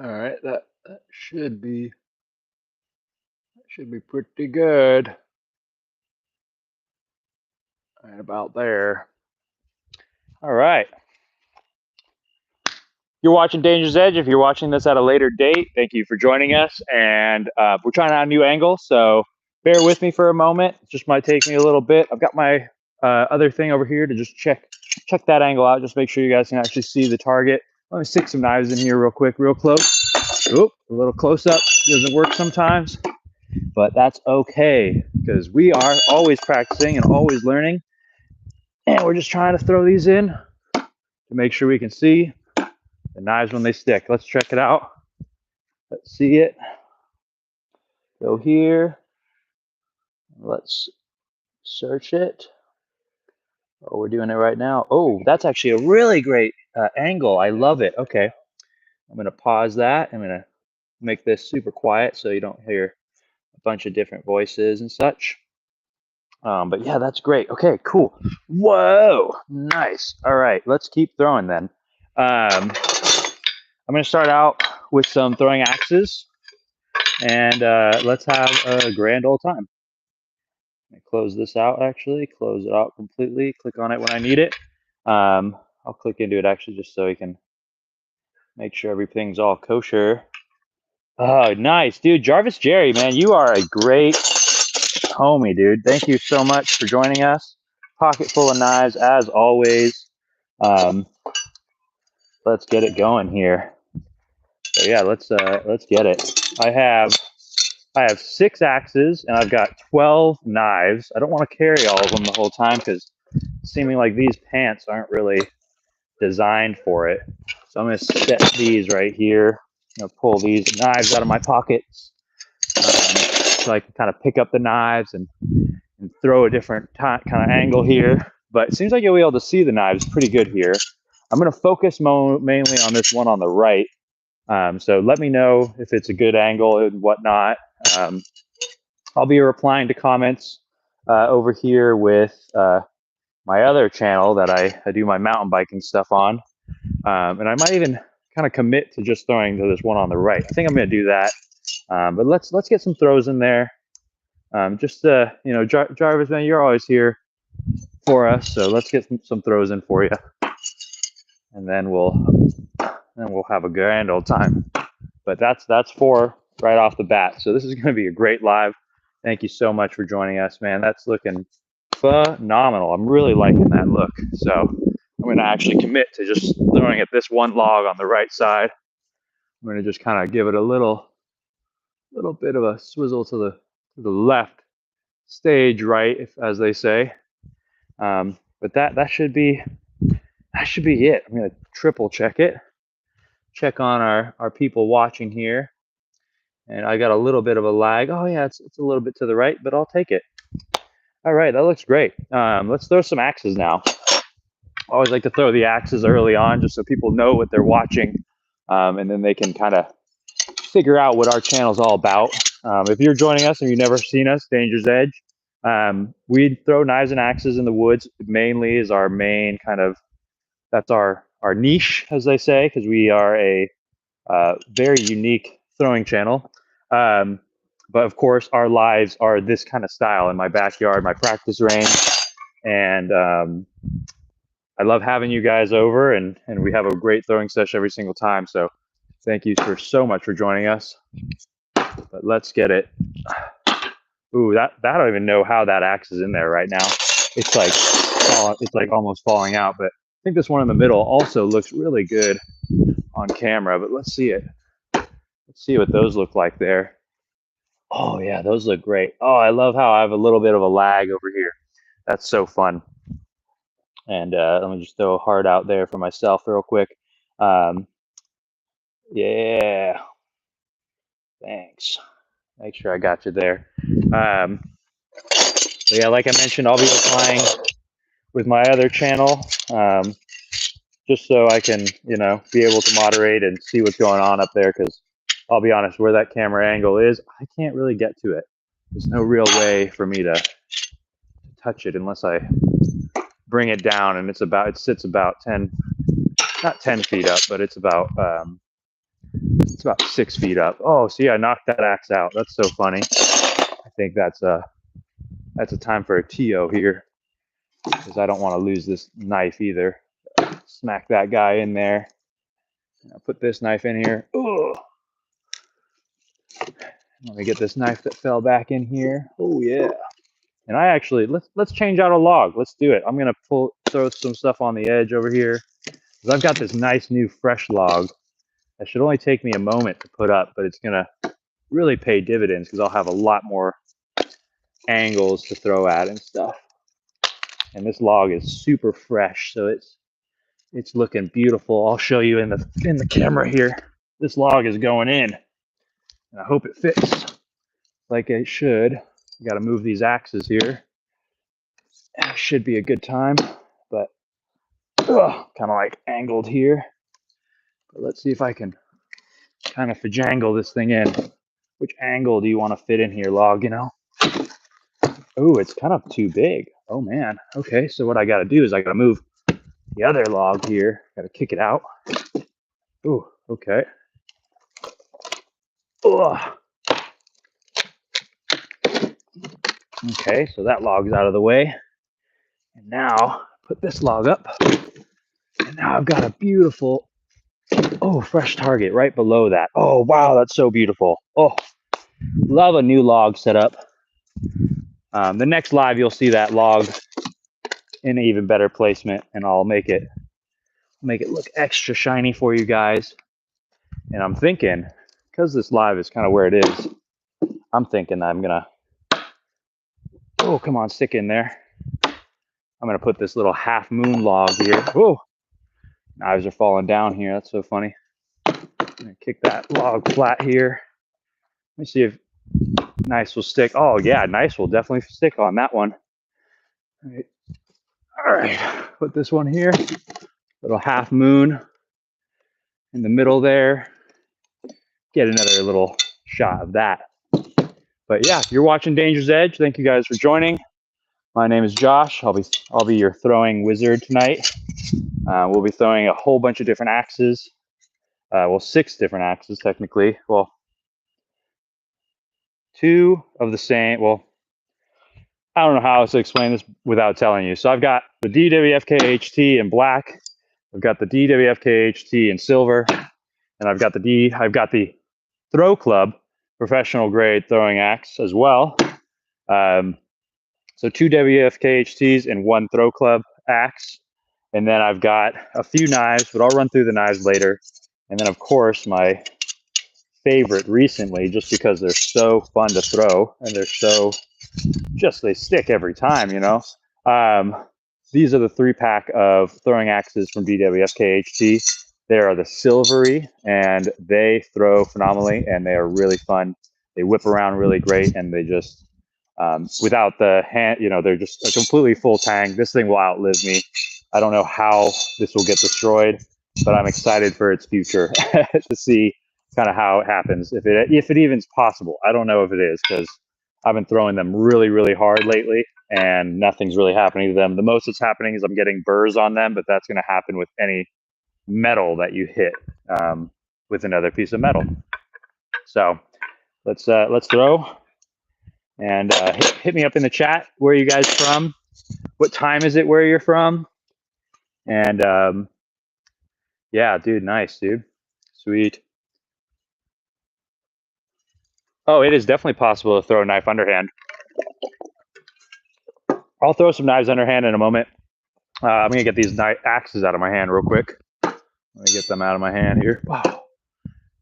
All right, that should be pretty good. Right about there. All right. You're watching Danger's Edge. If you're watching this at a later date, thank you for joining us. And we're trying out a new angle, so bear with me for a moment. It just might take me a little bit. I've got my other thing over here to just check that angle out. Just make sure you guys can actually see the target. Let me stick some knives in here real quick, real close. Oop, a little close up doesn't work sometimes, but that's okay because we are always practicing and always learning. And we're just trying to throw these in to make sure we can see the knives when they stick. Let's check it out. Let's see it. Go here. Let's search it. Oh, we're doing it right now. Oh, that's actually a really great angle. I love it. Okay. I'm going to pause that. I'm going to make this super quiet so you don't hear a bunch of different voices and such. But yeah, that's great. Okay, cool. Whoa, nice. All right, let's keep throwing then. I'm going to start out with some throwing axes, and let's have a grand old time. Close this out, actually. Close it out completely. Click on it when I need it. I'll click into it, actually, just so we can make sure everything's all kosher. Oh, nice. Dude, Jarvis Jerry, man, you are a great homie, dude. Thank you so much for joining us. Pocket full of knives, as always. Let's get it going here. So yeah, let's get it. I have 6 axes and I've got 12 knives. I don't want to carry all of them the whole time because it's seeming like these pants aren't really designed for it. So I'm going to set these right here. I'm going to pull these knives out of my pockets so I can kind of pick up the knives and throw a different kind of angle here. But it seems like you'll be able to see the knives pretty good here. I'm going to focus mainly on this one on the right. So let me know if it's a good angle and whatnot. I'll be replying to comments over here with my other channel that I do my mountain biking stuff on. And I might even kind of commit to just throwing to this one on the right. I think I'm going to do that. But let's get some throws in there. You know, Jarvis, man, you're always here for us. So let's get some throws in for you. And then we'll have a grand old time. But that's 4 right off the bat. So this is going to be a great live. Thank you so much for joining us, man. That's looking phenomenal. I'm really liking that look. So I'm going to actually commit to just throwing at this one log on the right side. I'm going to just kind of give it a little bit of a swizzle to the left, stage right, as they say. But that should be it. I'm going to triple check it. Check on our people watching here. And I got a little bit of a lag. Oh yeah, it's a little bit to the right, but I'll take it. All right, that looks great. Let's throw some axes now. I always like to throw the axes early on just so people know what they're watching, and then they can kind of figure out what our channel's all about. If you're joining us and you've never seen us, Danger's Edge, we throw knives and axes in the woods. Mainly is our main kind of, that's our niche, as they say, because we are a very unique throwing channel. But of course, our lives are this kind of style in my backyard, my practice range. And I love having you guys over, and we have a great throwing session every single time. So thank you so much for joining us. But let's get it. Ooh, I don't even know how that axe is in there right now. It's like almost falling out. But I think this one in the middle also looks really good on camera. But let's see it. Let's see what those look like there. Oh yeah, those look great. Oh, I love how I have a little bit of a lag over here. That's so fun. And let me just throw a heart out there for myself real quick. Yeah, thanks. Make sure I got you there. Yeah, like I mentioned, I'll be replying with my other channel, just so I can, you know, be able to moderate and see what's going on up there. Because I'll be honest, where that camera angle is, I can't really get to it. There's no real way for me to touch it unless I bring it down, and it sits about 10, not 10 feet up, but it's about It's about 6 feet up. Oh, see, I knocked that axe out. That's so funny. I think that's a time for a TO here, because I don't want to lose this knife either. Smack that guy in there. I'll put this knife in here. Ugh. Let me get this knife that fell back in here. Oh yeah. And I actually let's change out a log. Let's do it. I'm gonna throw some stuff on the edge over here, because I've got this nice new fresh log that should only take me a moment to put up, but it's gonna really pay dividends because I'll have a lot more angles to throw at and stuff. And this log is super fresh, so it's looking beautiful. I'll show you in the camera here. This log is going in, and I hope it fits like it should. Got to move these axes here. It should be a good time, but kind of like angled here. But let's see if I can kind of fajangle this thing in. Which angle do you want to fit in here, log, you know? Oh, it's kind of too big. Oh man. Okay, so what I got to do is I got to move the other log here. Got to kick it out. Oh, okay. Ugh. Okay, so that log's out of the way. And now put this log up. And now I've got a beautiful, fresh target right below that. Oh, wow, that's so beautiful. Oh, love a new log setup. The next live, you'll see that log in an even better placement, and I'll make it look extra shiny for you guys. And I'm thinking, because this live is kind of where it is, I'm thinking I'm gonna, come on, stick in there. I'm gonna put this little half moon log here. Oh, knives are falling down here. That's so funny. I'm gonna kick that log flat here. Let me see if nice will stick. Oh yeah, nice will definitely stick on that one. All right. Put this one here. Little half moon in the middle there. Get another little shot of that. But yeah, you're watching Danger's Edge. Thank you guys for joining. My name is Josh. I'll be your throwing wizard tonight. We'll be throwing a whole bunch of different axes. 6 different axes technically. Well, 2 of the same. Well, I don't know how else to explain this without telling you. So I've got the DWFK-HT in black. I've got the DWFK-HT in silver, and I've got the Throw Club professional grade throwing axe as well. So 2 WFK-HTs and 1 Throw Club axe. And then I've got a few knives, but I'll run through the knives later. And then of course my favorite recently, just because they're so fun to throw and they're so they stick every time, you know. These are the 3-pack of throwing axes from DWFK-HT. They are the silvery, and they throw phenomenally, and they are really fun. They whip around really great, and they just, without the hand, you know, they're just a completely full tang. This thing will outlive me. I don't know how this will get destroyed, but I'm excited for its future to see kind of how it happens, if it even's possible. I don't know if it is, because I've been throwing them really, really hard lately, and nothing's really happening to them. The most that's happening is I'm getting burrs on them, but that's going to happen with any metal that you hit with another piece of metal. So let's throw, and hit me up in the chat. Where are you guys from? What time is it where you're from? And yeah, dude, nice, dude, sweet. Oh, it is definitely possible to throw a knife underhand. I'll throw some knives underhand in a moment. I'm gonna get these axes out of my hand real quick. Let me get them out of my hand here. Wow.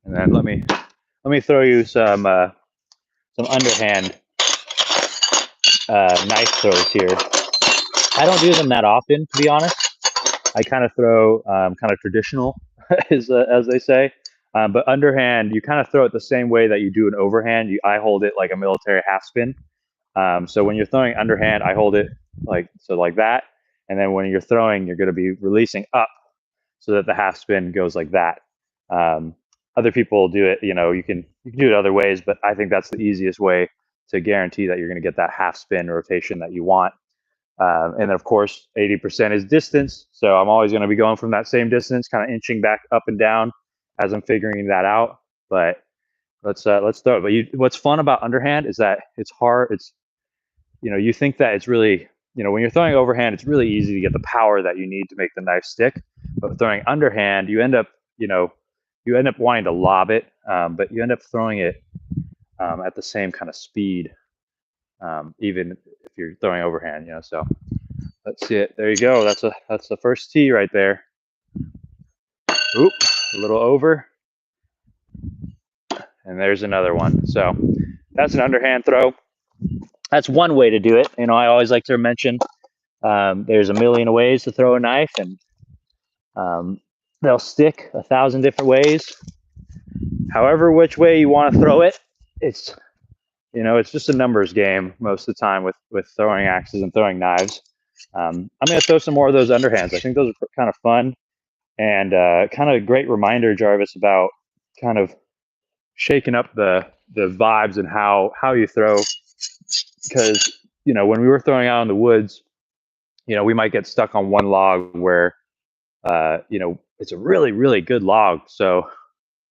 And then let me throw you some underhand knife throws here. I don't do them that often, to be honest. I kind of throw kind of traditional, as they say. But underhand, you kind of throw it the same way that you do an overhand. I hold it like a military half spin. So when you're throwing underhand, I hold it like that. And then when you're throwing, you're going to be releasing up so that the half spin goes like that. Other people do it, you know, you can do it other ways, but I think that's the easiest way to guarantee that you're going to get that half spin rotation that you want. And then of course, 80% is distance. So I'm always going to be going from that same distance, kind of inching back up and down. as I'm figuring that out. But let's throw it. But what's fun about underhand is that it's hard. It's, you think that it's really, when you're throwing overhand, it's really easy to get the power that you need to make the knife stick. But throwing underhand, you end up wanting to lob it, but you end up throwing it at the same kind of speed, even if you're throwing overhand. So let's see it. There you go. That's the first tee right there. Oop, a little over, and there's another one. So that's an underhand throw. That's one way to do it. I always like to mention there's a million ways to throw a knife, and they'll stick 1,000 different ways. However, which way you want to throw it, it's just a numbers game most of the time with throwing axes and throwing knives. I'm going to throw some more of those underhands. I think those are kind of fun and kind of a great reminder, Jarvis, about kind of shaking up the vibes and how you throw. Because when we were throwing out in the woods, we might get stuck on one log where it's a really, really good log. So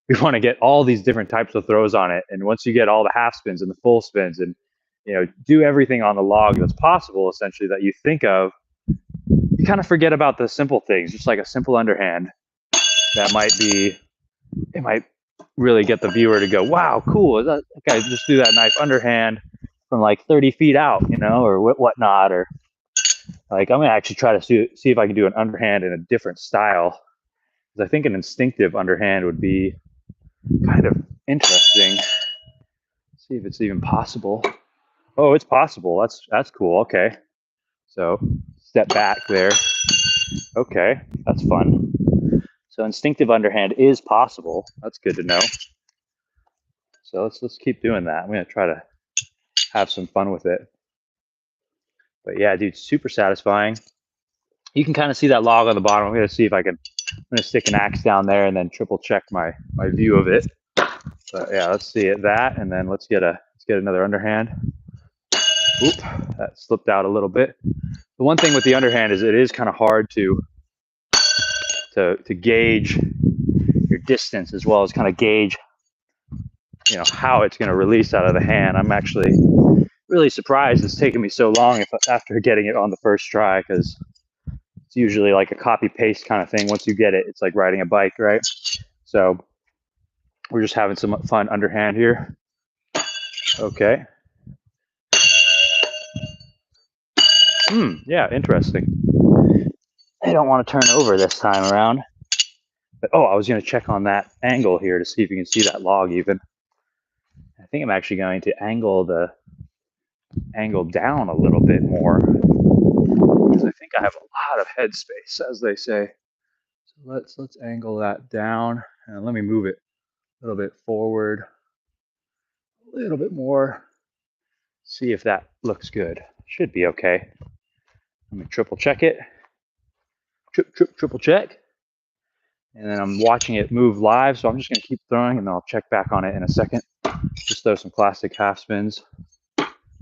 we want to get all these different types of throws on it. And once you get all the half spins and the full spins and, do everything on the log that's possible, essentially, that you think of, you kind of forget about the simple things, just like a simple underhand that might really get the viewer to go, wow, cool. That guy just threw that knife underhand from like 30 feet out, or whatnot. Or like, I'm going to actually try to see if I can do an underhand in a different style. Because I think an instinctive underhand would be kind of interesting. See if it's even possible. Oh, it's possible. That's cool. Okay. So step back there. Okay, that's fun. So instinctive underhand is possible. That's good to know. So let's keep doing that. I'm gonna try to have some fun with it. But yeah, dude, super satisfying. You can kind of see that log on the bottom. I'm gonna see if I'm gonna stick an axe down there and then triple check my view of it. But yeah, let's see that, and then let's get another underhand. Oop, that slipped out a little bit. The one thing with the underhand is it is kind of hard to gauge your distance, as well as kind of gauge how it's going to release out of the hand. I'm actually really surprised it's taken me so long after getting it on the first try, because it's usually like a copy paste kind of thing. Once you get it, it's like riding a bike, right? So we're just having some fun underhand here. Okay. Yeah, interesting. I don't want to turn over this time around. But I was going to check on that angle here to see if you can see that log even. I think I'm actually going to angle down a little bit more, because I think I have a lot of headspace, as they say. So let's angle that down, and let me move it a little bit forward, a little bit more. See if that looks good. Should be okay. Let me triple check it. Triple check. And then I'm watching it move live, so I'm just going to keep throwing, and then I'll check back on it in a second. Just throw some classic half spins.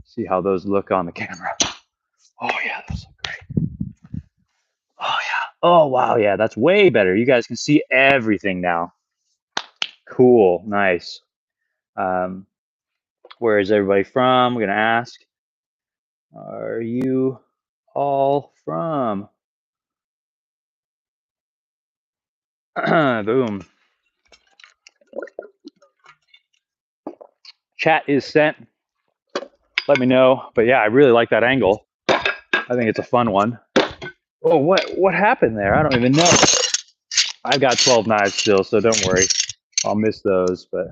See how those look on the camera. Oh yeah, those look great. Oh yeah. Oh wow, yeah, that's way better. You guys can see everything now. Cool, nice. Where is everybody from? I'm gonna ask. Are you all from? Boom. Chat is sent. Let me know. But yeah, I really like that angle. I think it's a fun one. Oh, what happened there? I don't even know. I've got 12 knives still, so don't worry. I'll miss those, but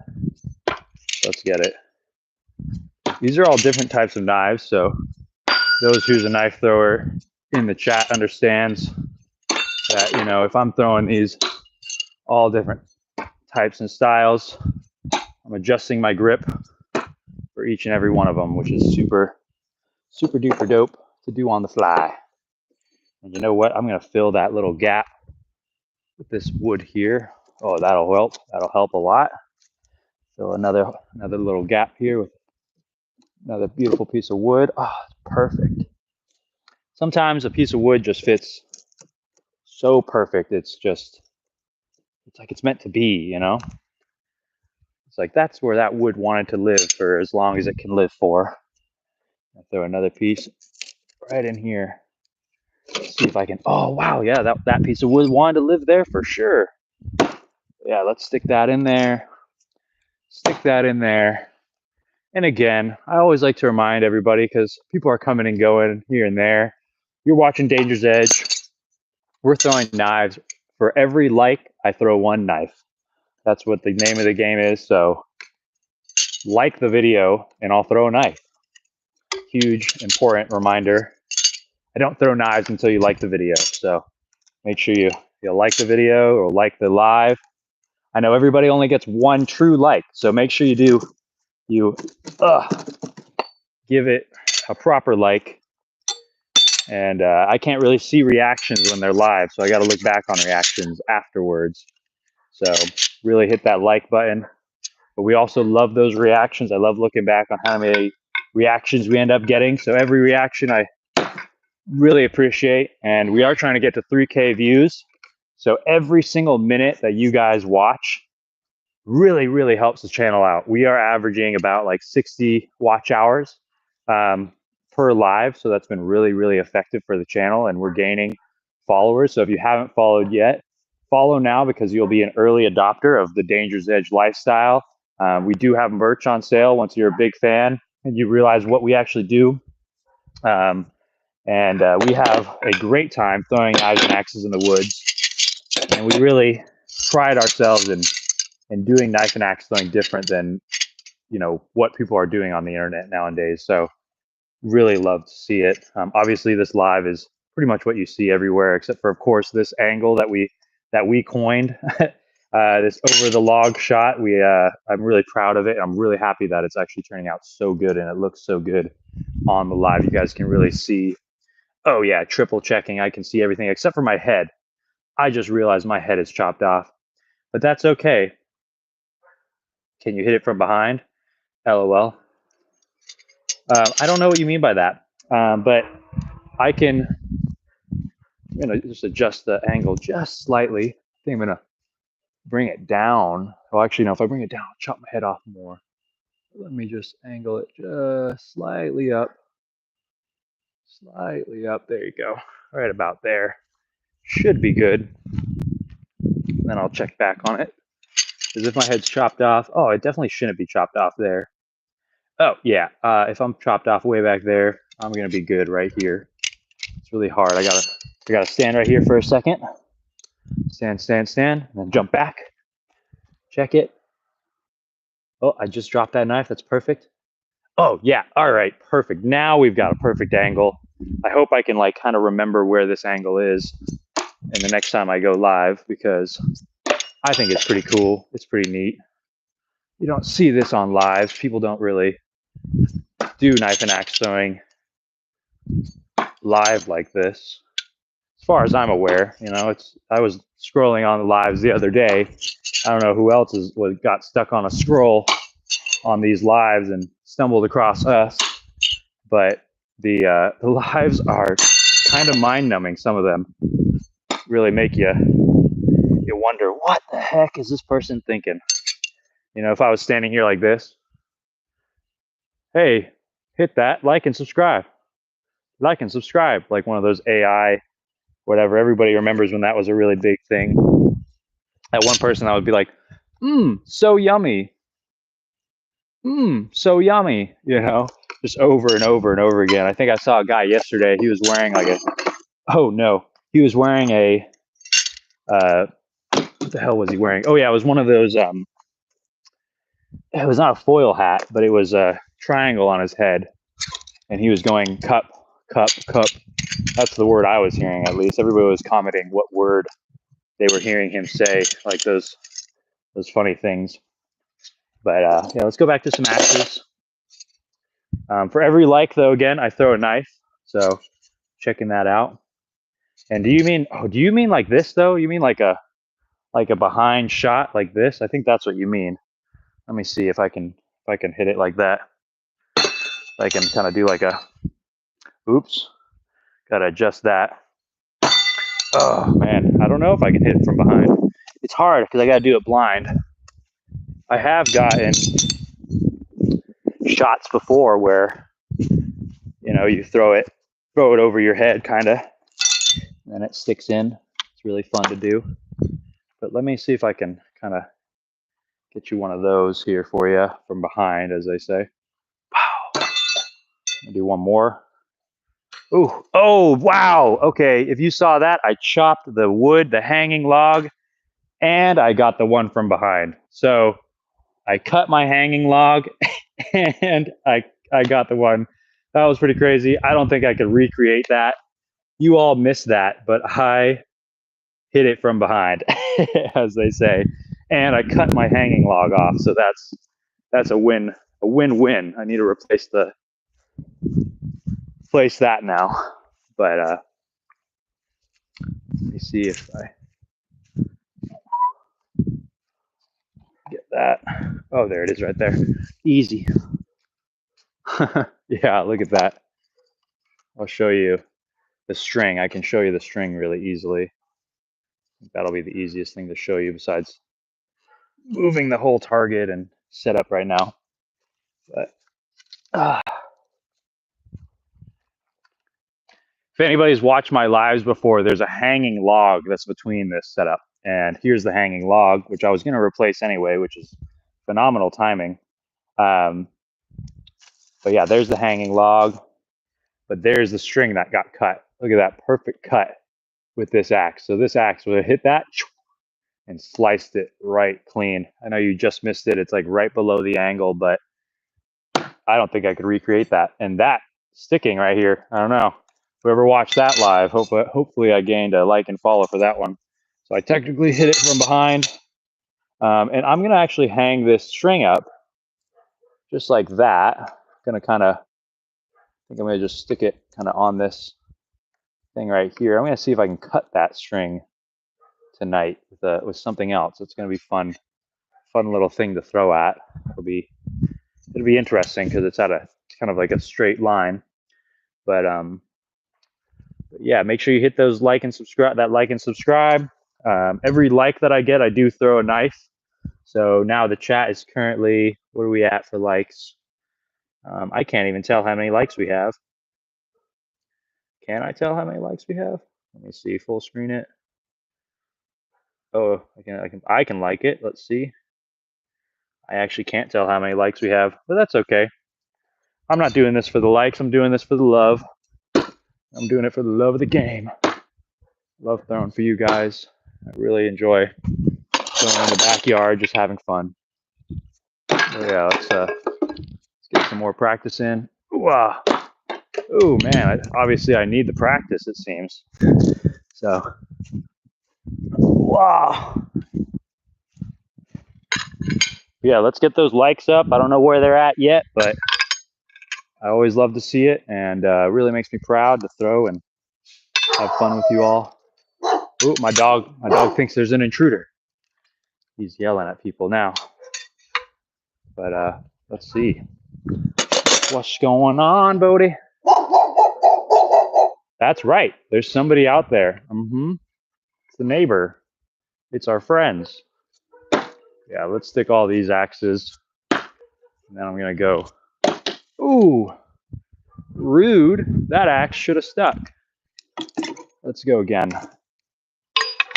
let's get it. These are all different types of knives, so those who's a knife thrower in the chat understands that, if I'm throwing these all different types and styles, I'm adjusting my grip for each and every one of them, which is super, super duper dope to do on the fly. And you know what? I'm going to fill that little gap with this wood here. Oh, that'll help. That'll help a lot. Fill another little gap here with another beautiful piece of wood. Oh, it's perfect. Sometimes a piece of wood just fits so perfect. It's just It's like it's meant to be, you know? It's like that's where that wood wanted to live for as long as it can live for. I'll throw another piece right in here. See if I can, oh wow, yeah, that piece of wood wanted to live there for sure. Yeah, let's stick that in there. Stick that in there. And again, I always like to remind everybody, because people are coming and going here and there. You're watching Danger's Edge. We're throwing knives. For every like, I throw one knife. That's what the name of the game is. So like the video and I'll throw a knife. Huge, important reminder. I don't throw knives until you like the video. So make sure you like the video or like the live. I know everybody only gets one true like, so make sure you give it a proper like. And I can't really see reactions when they're live, so I got to look back on reactions afterwards. So really hit that like button. But we also love those reactions. I love looking back on how many reactions we end up getting. So every reaction I really appreciate. And we are trying to get to 3K views. So every single minute that you guys watch really, really helps the channel out. We are averaging about like 60 watch hours per live. So that's been really, really effective for the channel, and we're gaining followers. So if you haven't followed yet, follow now, because you'll be an early adopter of the Danger's Edge lifestyle. We do have merch on sale once you're a big fan and you realize what we actually do. We have a great time throwing knives and axes in the woods. And we really pride ourselves in doing knife and axe throwing different than, you know, what people are doing on the internet nowadays. So really love to see it. Obviously this live is pretty much what you see everywhere, except for, of course, this angle that we coined. This over the log shot. I'm really proud of it. I'm really happy that it's actually turning out so good, and it looks so good on the live. You guys can really see. Oh yeah, triple checking. I can see everything except for my head. I just realized my head is chopped off, but that's okay. Can you hit it from behind? LOL. I don't know what you mean by that, but I can, just adjust the angle just slightly. I think I'm gonna bring it down. Well, actually, no, if I bring it down, I'll chop my head off more. Let me just angle it just slightly up. Slightly up. There you go. Right about there. Should be good. Then I'll check back on it. As if my head's chopped off. Oh, it definitely shouldn't be chopped off there. Oh, yeah. If I'm chopped off way back there, I'm going to be good right here. It's really hard. I gotta stand right here for a second. Stand, and then jump back. Check it. Oh, I just dropped that knife. That's perfect. Oh, yeah. All right. Perfect. Now we've got a perfect angle. I hope I can kind of remember where this angle is and the next time I go live, because I think it's pretty cool. It's pretty neat. You don't see this on live. People don't really do knife and axe throwing live like this, as far as I'm aware. I was scrolling on the lives the other day. I don't know who else got stuck on a scroll on these lives and stumbled across us, but the lives are kind of mind-numbing. Some of them really make you wonder, what the heck is this person thinking? If I was standing here like this, hey, hit that like and subscribe, like one of those AI whatever. Everybody remembers when that was a really big thing. That one person that would be like, so yummy, so yummy, just over and over and over again. I think I saw a guy yesterday. He was wearing he was wearing a what the hell was he wearing? Oh yeah, it was one of those it was not a foil hat, but it was a triangle on his head, and he was going cup, cup, cup. That's the word I was hearing, at least. Everybody was commenting what word they were hearing him say, like those funny things. But yeah, let's go back to some axes. For every like, though, again, I throw a knife. So checking that out. And do you mean like this, though? You mean like a behind shot like this? I think that's what you mean. Let me see if I can hit it like that. I can kind of do like a, oops, gotta adjust that. Oh man, I don't know if I can hit it from behind. it's hard because I got to do it blind. I have gotten shots before where, you know, you throw it over your head kind of, and then it sticks in. It's really fun to do. But let me see if I can kind of get you one of those here for you from behind, as they say. Wow. I'll do one more. Ooh, oh, wow. Okay, if you saw that, I chopped the wood, the hanging log, and I got the one from behind. So I cut my hanging log and I got the one. That was pretty crazy. I don't think I could recreate that. You all missed that, but I hit it from behind, as they say. And I cut my hanging log off. So that's a win-win. I need to replace that now. But let me see if I get that. Oh, there it is right there. Easy. Yeah, look at that. I'll show you the string. I can show you the string really easily. That'll be the easiest thing to show you besides moving the whole target and setup right now. But if anybody's watched my lives before, there's a hanging log that's between this setup. And here's the hanging log, which I was going to replace anyway, which is phenomenal timing. But yeah, there's the hanging log. But there's the string that got cut. Look at that perfect cut with this axe. So this axe would have hit that and sliced it right clean. I know you just missed it. It's like right below the angle, but I don't think I could recreate that. And that sticking right here, I don't know. Whoever watched that live, hopefully I gained a like and follow for that one. So I technically hit it from behind. And I'm gonna actually hang this string up just like that. I'm gonna kind of, I think I'm gonna just stick it kind of on this thing right here. I'm gonna see if I can cut that string tonight with something else. It's gonna be fun little thing to throw at. It'll be interesting because it's at a kind of like a straight line. But yeah, make sure you hit those like and subscribe. Every like that I get, I do throw a knife. So now the chat is currently, what are we at for likes? I can't even tell how many likes we have. Can I tell how many likes we have? Let me see. Full screen it. Oh, I can like it. Let's see. I actually can't tell how many likes we have, but that's okay. I'm not doing this for the likes. I'm doing this for the love. I'm doing it for the love of the game. Love throwing for you guys. I really enjoy throwing in the backyard, just having fun. So yeah, let's get some more practice in. Ooh, ooh, man, obviously I need the practice, it seems. So, wow. Yeah, let's get those likes up. I don't know where they're at yet, but I always love to see it, and really makes me proud to throw and have fun with you all. Ooh, my dog thinks there's an intruder. He's yelling at people now. But let's see. What's going on, Bodie? That's right. There's somebody out there. It's the neighbor. It's our friends. Yeah, let's stick all these axes. And then I'm going to go. Ooh, rude. That axe should have stuck. Let's go again.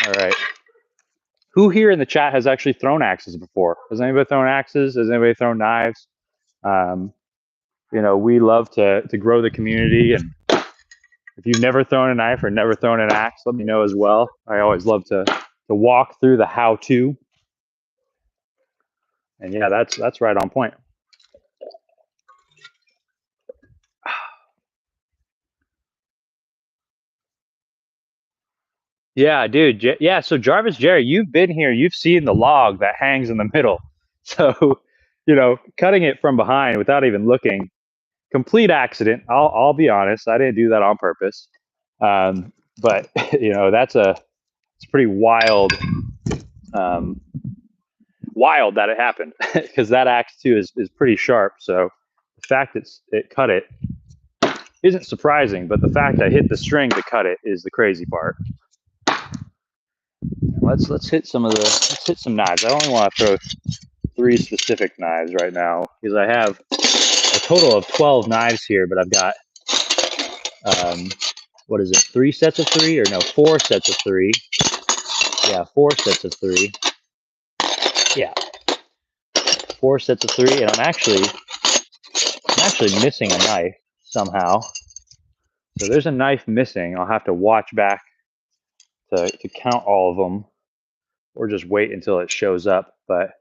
All right. Who here in the chat has actually thrown axes before? Has anybody thrown axes? Has anybody thrown knives? You know, we love to grow the community. And if you've never thrown a knife or never thrown an axe, let me know as well. I always love to walk through the how-to. And yeah, that's right on point. Yeah, dude. Yeah, so Jarvis Jerry, you've been here. You've seen the log that hangs in the middle. So, you know, cutting it from behind without even looking, complete accident. I'll be honest. I didn't do that on purpose. But you know, it's pretty wild. Wild that it happened because that axe too is pretty sharp. So the fact it cut it isn't surprising, but the fact I hit the string to cut it is the crazy part. Let's hit some knives. I only want to throw 3 specific knives right now because I have a total of 12 knives here, but I've got what is it? 3 sets of 3 or no? 4 sets of 3. Yeah, 4 sets of 3. Yeah, 4 sets of 3, and I'm actually missing a knife somehow. So there's a knife missing. I'll have to watch back to count all of them, or just wait until it shows up. But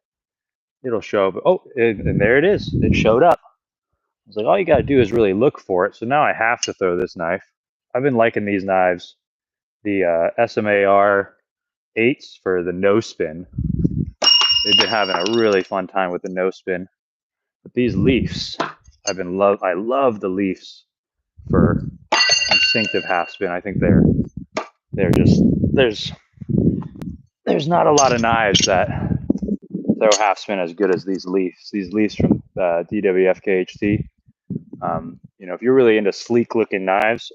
it'll show up. Oh, and there it is. It showed up. I was like, all you got to do is really look for it. So now I have to throw this knife. I've been liking these knives, the SMAR 8s for the no spin. They've been having a really fun time with the no spin. But these leafs, I love the leafs for instinctive half spin. I think they're just there's not a lot of knives that throw half spin as good as these leafs. These leafs from DWF KHT. You know, if you're really into sleek looking knives,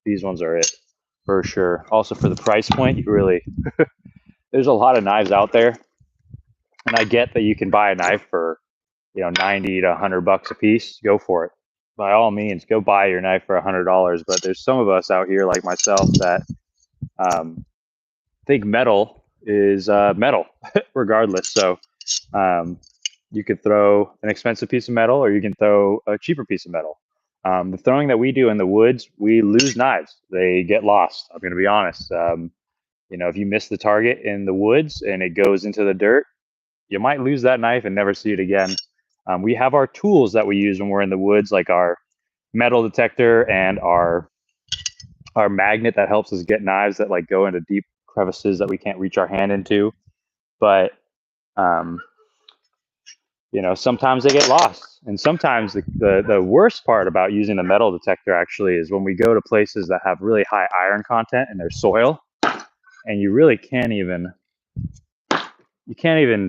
these ones are it for sure. Also for the price point, you really there's a lot of knives out there, and I get that you can buy a knife for 90 to $100 a piece. Go for it. By all means, go buy your knife for $100. But there's some of us out here, like myself, that think metal is metal, regardless. So you could throw an expensive piece of metal, or you can throw a cheaper piece of metal. The throwing that we do in the woods, we lose knives. They get lost. I'm going to be honest. If you miss the target in the woods and it goes into the dirt, you might lose that knife and never see it again. We have our tools that we use when we're in the woods, like our metal detector and our magnet that helps us get knives that like go into deep crevices that we can't reach our hand into. But sometimes they get lost, and sometimes the worst part about using the metal detector actually is when we go to places that have really high iron content in their soil, and you really can't even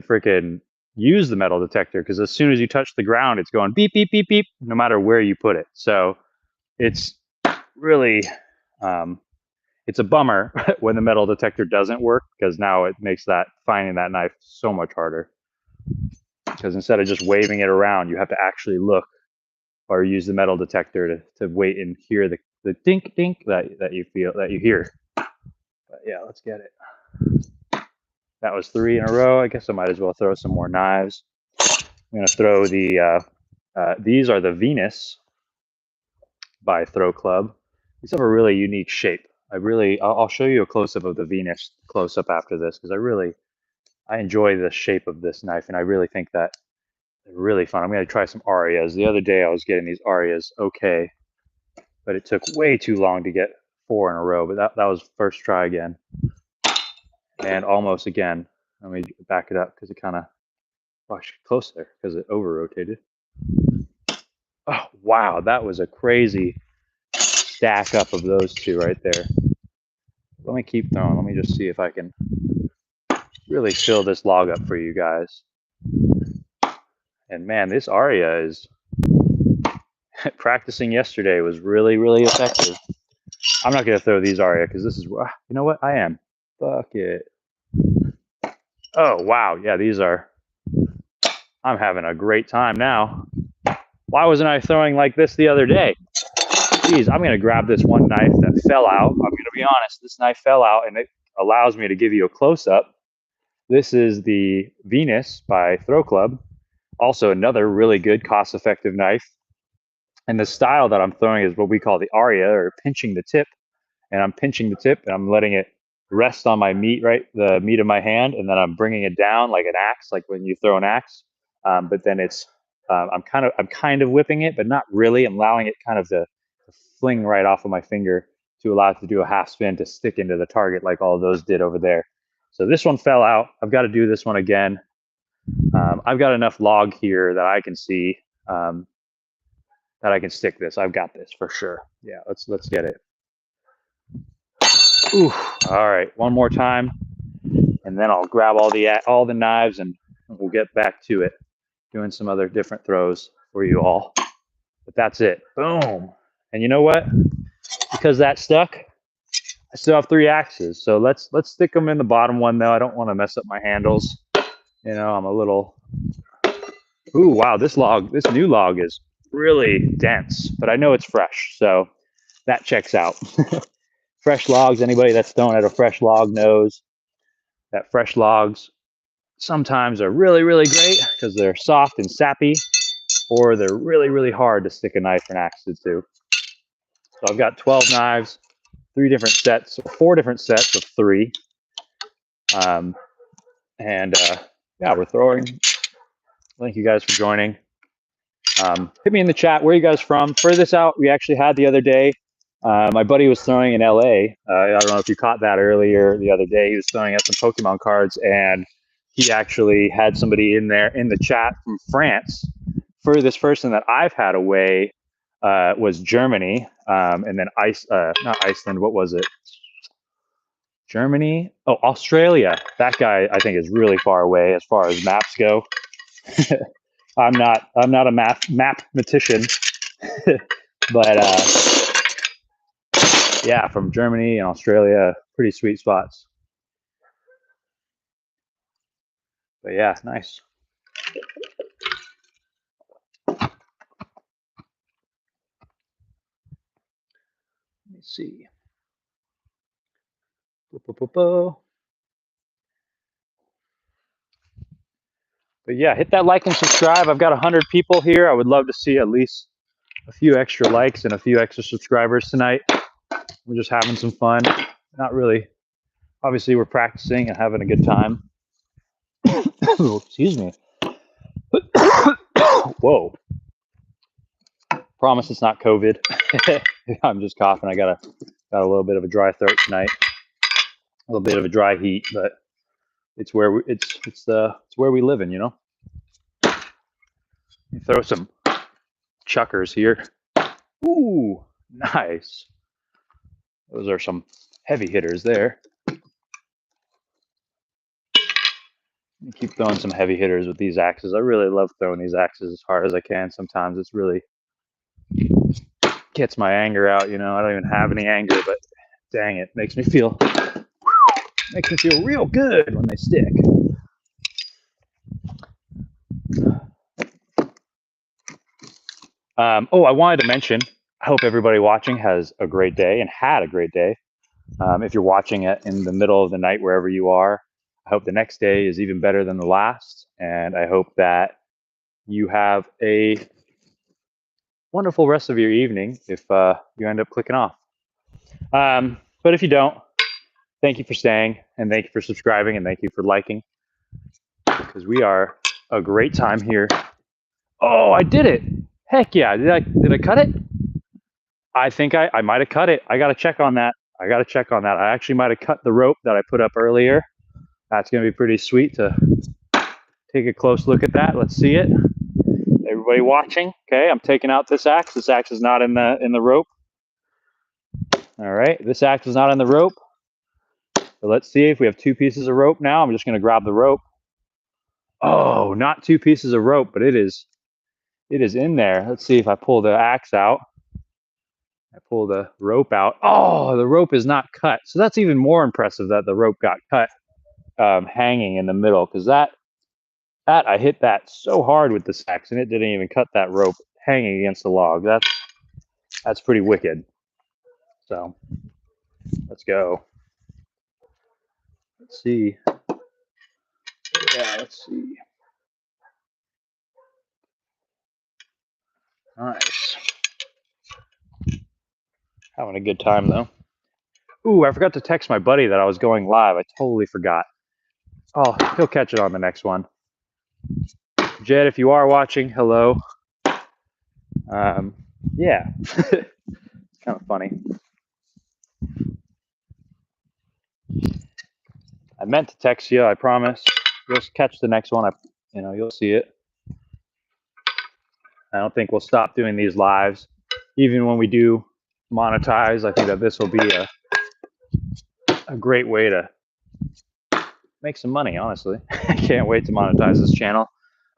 freaking use the metal detector, because as soon as you touch the ground, it's going beep beep beep beep, no matter where you put it. So it's really it's a bummer when the metal detector doesn't work, because now it makes finding that knife so much harder. Because instead of just waving it around, you have to actually look or use the metal detector to wait and hear the dink dink that you hear. But yeah, let's get it. That was 3 in a row. I guess I might as well throw some more knives. I'm gonna throw these are the Venus by Throw Club. These have a really unique shape. I'll show you a close-up of the Venus close-up after this, because I enjoy the shape of this knife, and I really think that they're really fun. I'm going to try some Arias. The other day I was getting these Arias okay, but it took way too long to get 4 in a row, but that was first try again. And almost again. Let me back it up because it kind of, actually close there because it over-rotated. Oh, wow, that was a crazy stack up of those two right there. Let me keep throwing. Let me just see if I can really fill this log up for you guys. And man, this Aria is practicing yesterday was really, really effective. I'm not going to throw these Aria because this is, you know what? I am. Fuck it. Oh, wow. Yeah, these are, I'm having a great time now. Why wasn't I throwing like this the other day? Geez, I'm going to grab this one knife that fell out. I'm going to be honest. This knife fell out, and it allows me to give you a close-up. This is the Venus by Throw Club. Also another really good cost-effective knife. And the style that I'm throwing is what we call the Aria, or pinching the tip. And I'm pinching the tip, and I'm letting it rest on my meat, right? The meat of my hand, and then I'm bringing it down like an axe, like when you throw an axe. But then it's, I'm kind of whipping it, but not really. I'm allowing it kind of to fling right off of my finger to allow it to do a half spin to stick into the target like all of those did over there. So this one fell out. I've got to do this one again. I've got enough log here that I can see that I can stick this. I've got this for sure. Yeah, let's get it. Ooh, all right, one more time, and then I'll grab all the knives and we'll get back to it, doing some other different throws for you all. But that's it. Boom. And you know what? Because that stuck, still have 3 axes, so let's stick them in the bottom one though. I don't want to mess up my handles. You know, I'm a little. Ooh, wow! This new log is really dense, but I know it's fresh, so that checks out. Fresh logs. Anybody that's thrown at a fresh log knows that fresh logs sometimes are really, really great because they're soft and sappy, or they're really, really hard to stick a knife or an axe to. So I've got 12 knives, 4 different sets of 3. Yeah, we're throwing. Thank you guys for joining. Hit me in the chat. Where are you guys from? Furthest out we actually had the other day. My buddy was throwing in LA. I don't know if you caught that earlier the other day. He was throwing out some Pokemon cards, and he actually had somebody in there in the chat from France. Furthest person that I've had away was Germany, and then not Iceland. What was it? Germany? Oh, Australia. That guy I think is really far away as far as maps go. I'm not a mathematician, but yeah, from Germany and Australia, pretty sweet spots. But yeah, nice. Let me see. But yeah, hit that like and subscribe. I've got 100 people here. I would love to see at least a few extra likes and a few extra subscribers tonight. We're just having some fun. Not really. Obviously, we're practicing and having a good time. Excuse me. Whoa. Promise it's not COVID. I'm just coughing. I got a little bit of a dry throat tonight. A little bit of a dry heat, but it's where it's where we live in, you know. Throw some chuckers here. Ooh, nice. Those are some heavy hitters there. Keep throwing some heavy hitters with these axes. I really love throwing these axes as hard as I can. Sometimes it's really gets my anger out, you know. I don't even have any anger, but dang it, makes me feel real good when they stick. Oh, I wanted to mention, I hope everybody watching has a great day and had a great day. If you're watching it in the middle of the night, wherever you are, I hope the next day is even better than the last. And I hope that you have a wonderful rest of your evening if you end up clicking off. But if you don't, thank you for staying, and thank you for subscribing, and thank you for liking, because we are a great time here. Oh, I did it. Heck yeah. Did I cut it? I think I might have cut it. I got to check on that. I actually might have cut the rope that I put up earlier. That's going to be pretty sweet to take a close look at that. Let's see it. Everybody watching. Okay, I'm taking out this axe. This axe is not in the rope. All right, this axe is not in the rope. So let's see if we have 2 pieces of rope now. I'm just going to grab the rope. Oh, not 2 pieces of rope, but it is in there. Let's see if I pull the axe out. I pull the rope out. Oh, the rope is not cut. So that's even more impressive that the rope got cut hanging in the middle, because that I hit that so hard with this axe and it didn't even cut that rope hanging against the log. That's pretty wicked. So let's go. Let's see. Yeah, let's see. Nice. Having a good time though. Ooh, I forgot to text my buddy that I was going live. I totally forgot. Oh, he'll catch it on the next one. Jed, if you are watching, hello. Yeah, kind of funny. I meant to text you. I promise. You'll catch the next one. You'll see it. I don't think we'll stop doing these lives, even when we do monetize. I think that this will be a great way to make some money. Honestly, I can't wait to monetize this channel.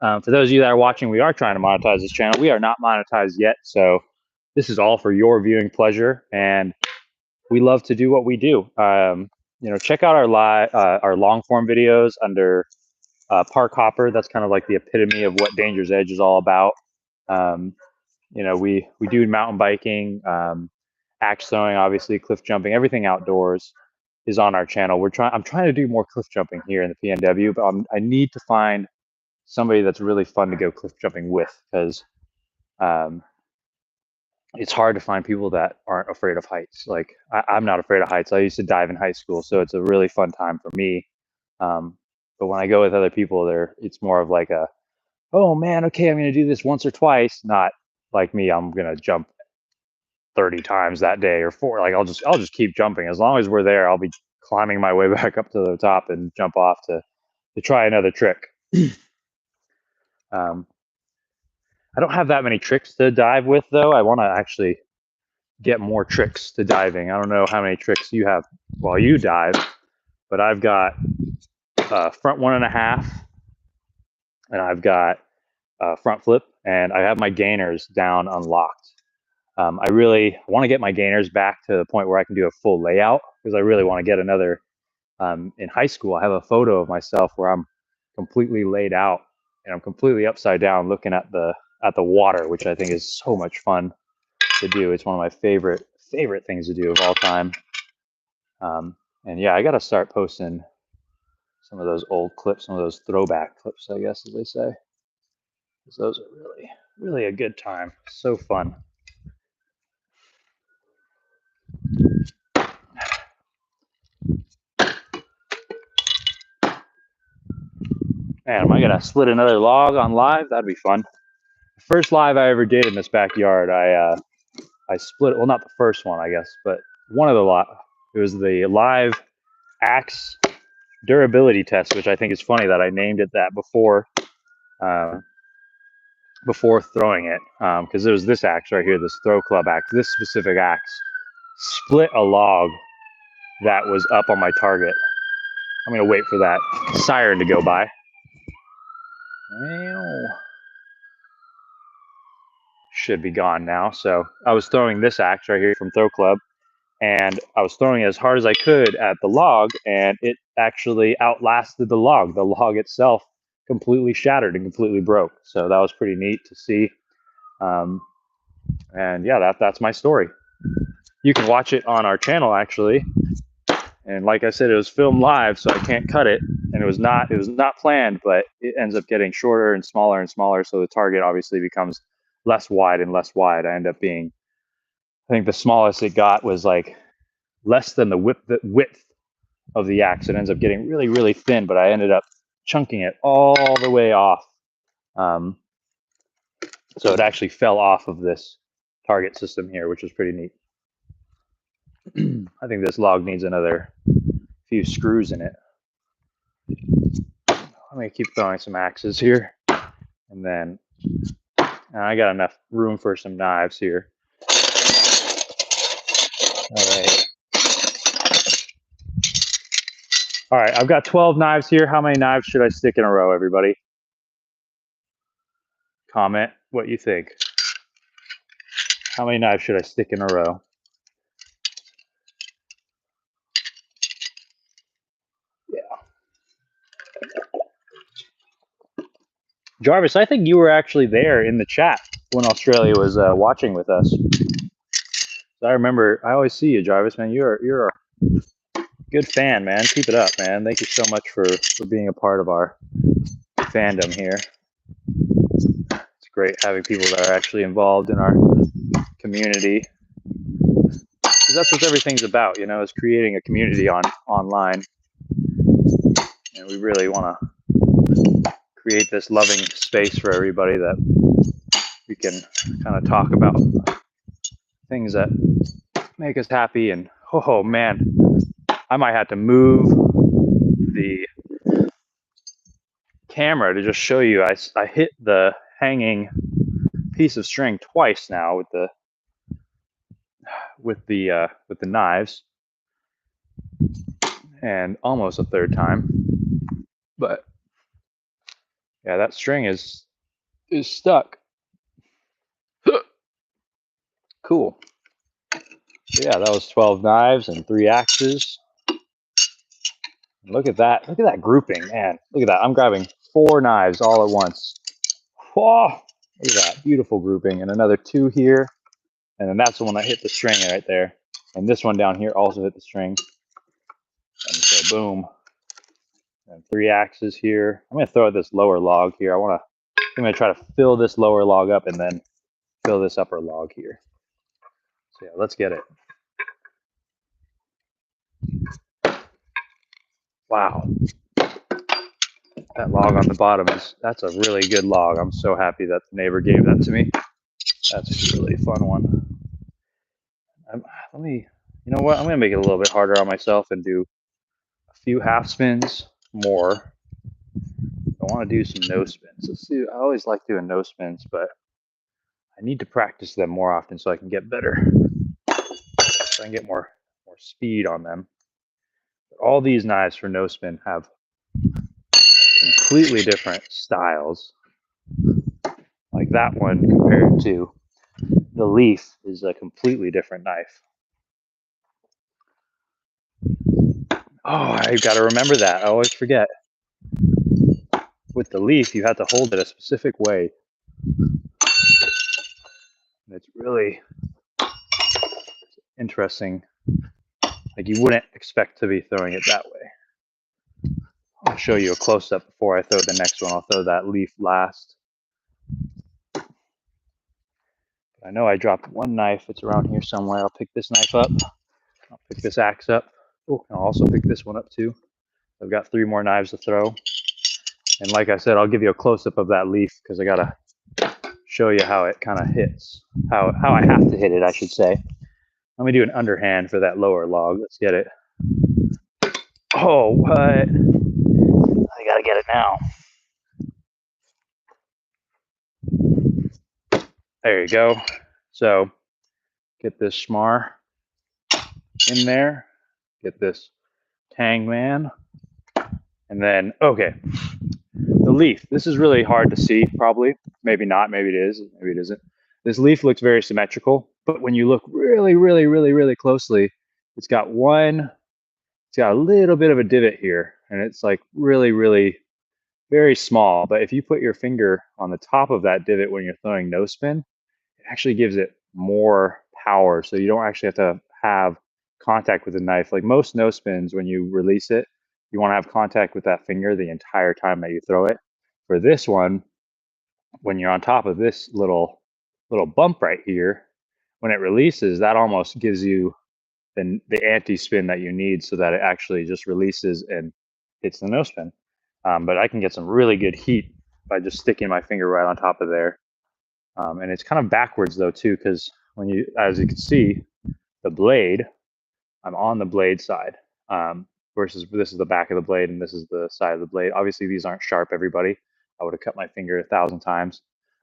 For those of you that are watching, we are trying to monetize this channel. We are not monetized yet, so this is all for your viewing pleasure. And we love to do what we do. Check out our long form videos under Park Hopper. That's kind of like the epitome of what Danger's Edge is all about. We do mountain biking, axe throwing, obviously cliff jumping, everything outdoors is on our channel. I'm trying to do more cliff jumping here in the PNW, but I need to find somebody that's really fun to go cliff jumping with, because it's hard to find people that aren't afraid of heights. Like I'm not afraid of heights. I used to dive in high school, so it's a really fun time for me. But when I go with other people, it's more of like oh man, okay, I'm going to do this once or twice. Not like me, I'm going to jump 30 times that day or four. Like I'll just keep jumping. As long as we're there, I'll be climbing my way back up to the top and jump off to try another trick. I don't have that many tricks to dive with, though. I want to actually get more tricks to diving. I don't know how many tricks you have while you dive, but I've got front 1.5, and I've got front flip, and I have my gainers down unlocked. I really want to get my gainers back to the point where I can do a full layout, because I really want to get another. In high school, I have a photo of myself where I'm completely laid out and I'm completely upside down looking at the water, which I think is so much fun to do. It's one of my favorite things to do of all time. And yeah, I got to start posting some of those old clips, some of those throwback clips, I guess, as they say, because those are really a good time. So fun. Man, am I gonna split another log on live? That'd be fun. The first live I ever did in this backyard, I split, well, not the first one, I guess, but one of the it was the live axe durability test, which I think is funny that I named it that before throwing it, because there was this axe right here, this throw club axe. This specific axe split a log that was up on my target. I'm gonna wait for that siren to go by. Should be gone now. So I was throwing this axe right here from Throw Club, and I was throwing it as hard as I could at the log, and it actually outlasted the log. The log itself completely shattered and completely broke. So that was pretty neat to see. And yeah, that's my story. You can watch it on our channel, actually. And like I said, it was filmed live, so I can't cut it. And it was not planned, but it ends up getting shorter and smaller and smaller. So the target obviously becomes less wide and less wide. I end up being, I think the smallest it got was like less than the width of the axe. It ends up getting really thin, but I ended up chunking it all the way off. So it actually fell off of this target system here, which is pretty neat. I think this log needs another few screws in it. Let me keep throwing some axes here, and then I got enough room for some knives here. All right, I've got 12 knives here. How many knives should I stick in a row, everybody? Comment what you think. How many knives should I stick in a row? Yeah. Jarvis, I think you were actually there in the chat when Australia was watching with us. I remember, I always see you, Jarvis, man. You're a good fan, man. Keep it up, man. Thank you so much for being a part of our fandom here. It's great having people that are actually involved in our community. Because that's what everything's about, you know, is creating a community online. And we really want to create this loving space for everybody that we can kind of talk about things that make us happy. And oh man, I might have to move the camera to just show you. I hit the hanging piece of string twice now with the knives, and almost a third time. But yeah, that string is stuck. Cool. So yeah, that was 12 knives and 3 axes. Look at that. Look at that grouping, man. Look at that. I'm grabbing 4 knives all at once. Whoa! Look at that. Beautiful grouping. And another 2 here. And then that's the one that hit the string right there. And this one down here also hit the string. And so boom. And 3 axes here. I'm going to throw at this lower log here. I'm going to try to fill this lower log up and then fill this upper log here. So yeah, let's get it. Wow. That log on the bottom that's a really good log. I'm so happy that the neighbor gave that to me. That's a really fun one. You know what? I'm gonna make it a little bit harder on myself and do a few half spins more. I want to do some no spins. Let's see. I always like doing no spins, but I need to practice them more often so I can get better. So I can get more speed on them. But all these knives for no spin have completely different styles. Like that one compared to the leaf is a completely different knife. Oh, I got to remember that. I always forget. With the leaf, you have to hold it a specific way. And it's really interesting. Like you wouldn't expect to be throwing it that way. I'll show you a close-up before I throw the next one. I'll throw that leaf last. I know I dropped one knife. It's around here somewhere. I'll pick this knife up. I'll pick this axe up. Oh, I'll also pick this one up too. I've got 3 more knives to throw. And like I said, I'll give you a close-up of that leaf because I gotta show you how it kind of hits. How I have to hit it, I should say. Let me do an underhand for that lower log. Let's get it. Oh, what? I gotta get it now. There you go. So get this schmar in there. Get this tang man. And then, okay, the leaf. This is really hard to see, probably. Maybe not, maybe it is, maybe it isn't. This leaf looks very symmetrical, but when you look really, really, really, really closely, it's got a little bit of a divot here, and it's like really, really very small. But if you put your finger on the top of that divot when you're throwing no spin, it actually gives it more power. So you don't actually have to have contact with the knife. Like most no spins, when you release it, you want to have contact with that finger the entire time that you throw it. For this one, when you're on top of this little bump right here, when it releases, that almost gives you the anti-spin that you need so that it actually just releases and hits the no spin. But I can get some really good heat by just sticking my finger right on top of there. And it's kind of backwards though too, because as you can see, the blade, I'm on the blade side, versus this is the back of the blade and this is the side of the blade. Obviously these aren't sharp, everybody. I would have cut my finger 1,000 times.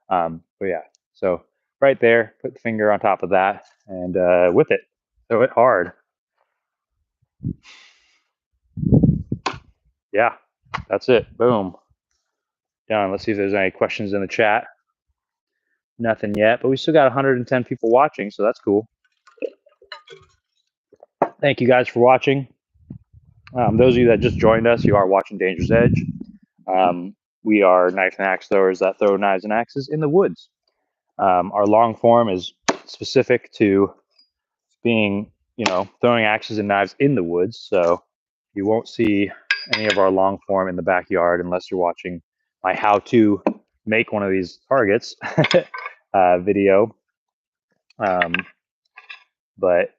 But yeah, so right there, put the finger on top of that and whip it, throw it hard. Yeah, that's it. Boom. Done. Let's see if there's any questions in the chat. Nothing yet, but we still got 110 people watching, so that's cool. Thank you guys for watching. Those of you that just joined us, you are watching Dangerous Edge. We are knife and axe throwers that throw knives and axes in the woods. Our long form is specific to being, throwing axes and knives in the woods. So you won't see any of our long form in the backyard unless you're watching my how to make one of these targets video. But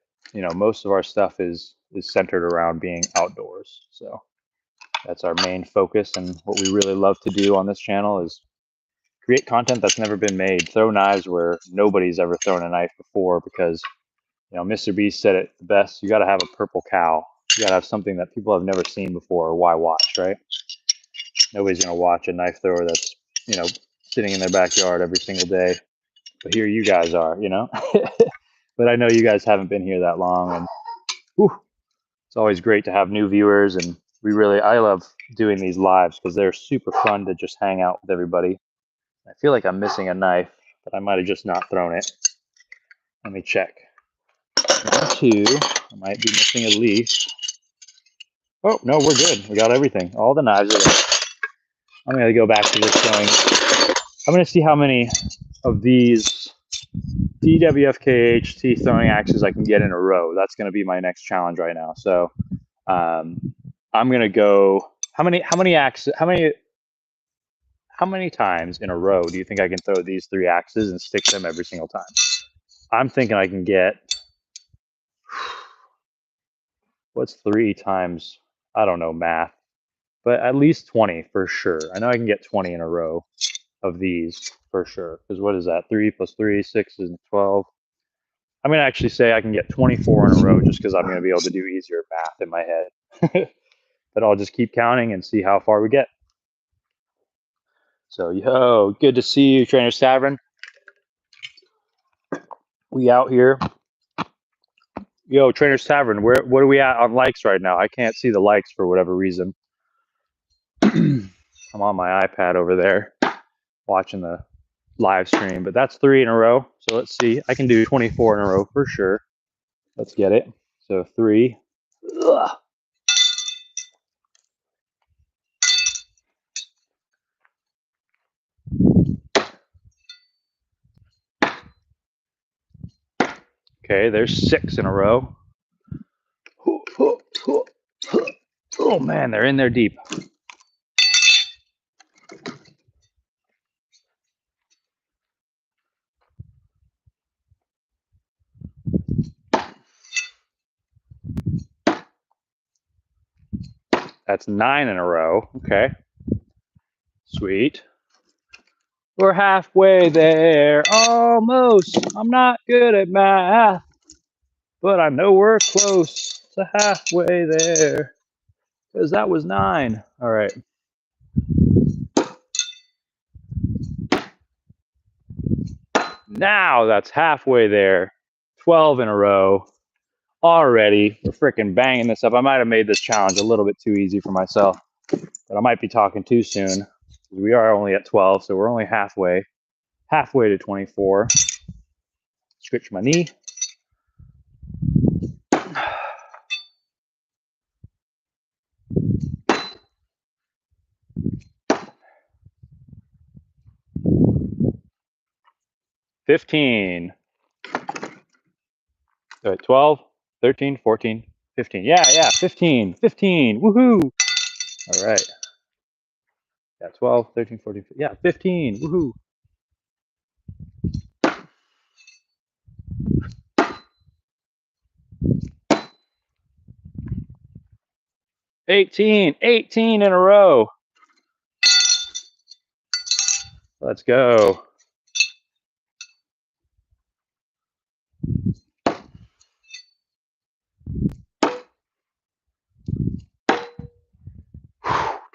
most of our stuff is centered around being outdoors. So that's our main focus, and what we really love to do on this channel is create content that's never been made. Throw knives where nobody's ever thrown a knife before, because Mr. Beast said it the best. You got to have a purple cow. You got to have something that people have never seen before. Why watch, right? Nobody's gonna watch a knife thrower that's sitting in their backyard every single day. But here you guys are, But I know you guys haven't been here that long, and it's always great to have new viewers. And I love doing these lives because they're super fun to just hang out with everybody. I feel like I'm missing a knife, but I might have just not thrown it. Let me check. 2. I might be missing a leaf. Oh, no, we're good. We got everything. All the knives are there. I'm going to go back to this going. I'm going to see how many of these DWFKHT throwing axes I can get in a row. That's going to be my next challenge right now. So I'm going to go. How many times in a row do you think I can throw these 3 axes and stick them every single time? I'm thinking I can get, what's 3 times? I don't know math, but at least 20 for sure. I know I can get 20 in a row of these for sure. Because what is that? 3 plus 3, 6 and 12. I'm going to actually say I can get 24 in a row just because I'm going to be able to do easier math in my head. But I'll just keep counting and see how far we get. So, yo, good to see you, Trainer's Tavern. We out here. Yo, Trainer's Tavern, what are we at on likes right now? I can't see the likes for whatever reason. I'm on my iPad over there watching the live stream, but that's 3 in a row. So let's see. I can do 24 in a row for sure. Let's get it. So 3. Ugh. Okay, there's 6 in a row. Oh man, they're in there deep. That's 9 in a row. Okay. Sweet. We're halfway there. Almost. I'm not good at math, but I know we're close to halfway there. Because that was 9. All right. Now that's halfway there. 12 in a row. Already. We're freaking banging this up. I might have made this challenge a little bit too easy for myself, but I might be talking too soon. We are only at 12, so we're only halfway to 24. Switch my knee. $15. 12, 13, 14, 15. Yeah, 15. Woohoo. All right. Yeah, 12, 13, 14, 15. Yeah, 15. Woohoo. $18 in a row. Let's go.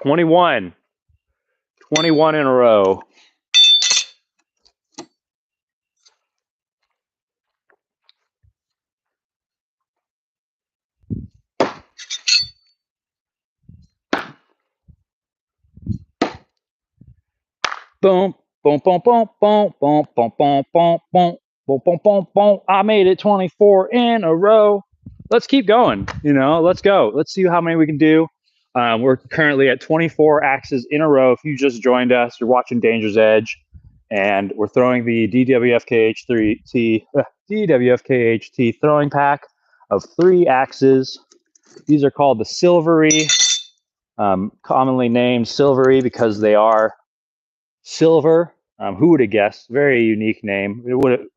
$21 in a row. Boom, boom, boom, boom, boom, boom, boom, boom, boom, boom, boom, boom, boom, boom. I made it 24 in a row. Let's keep going. Let's go. Let's see how many we can do. We're currently at 24 axes in a row. If you just joined us, you're watching Danger's Edge, and we're throwing the DWFKHT throwing pack of 3 axes. These are called the Silvery, commonly named Silvery because they are silver. Who would have guessed? Very unique name.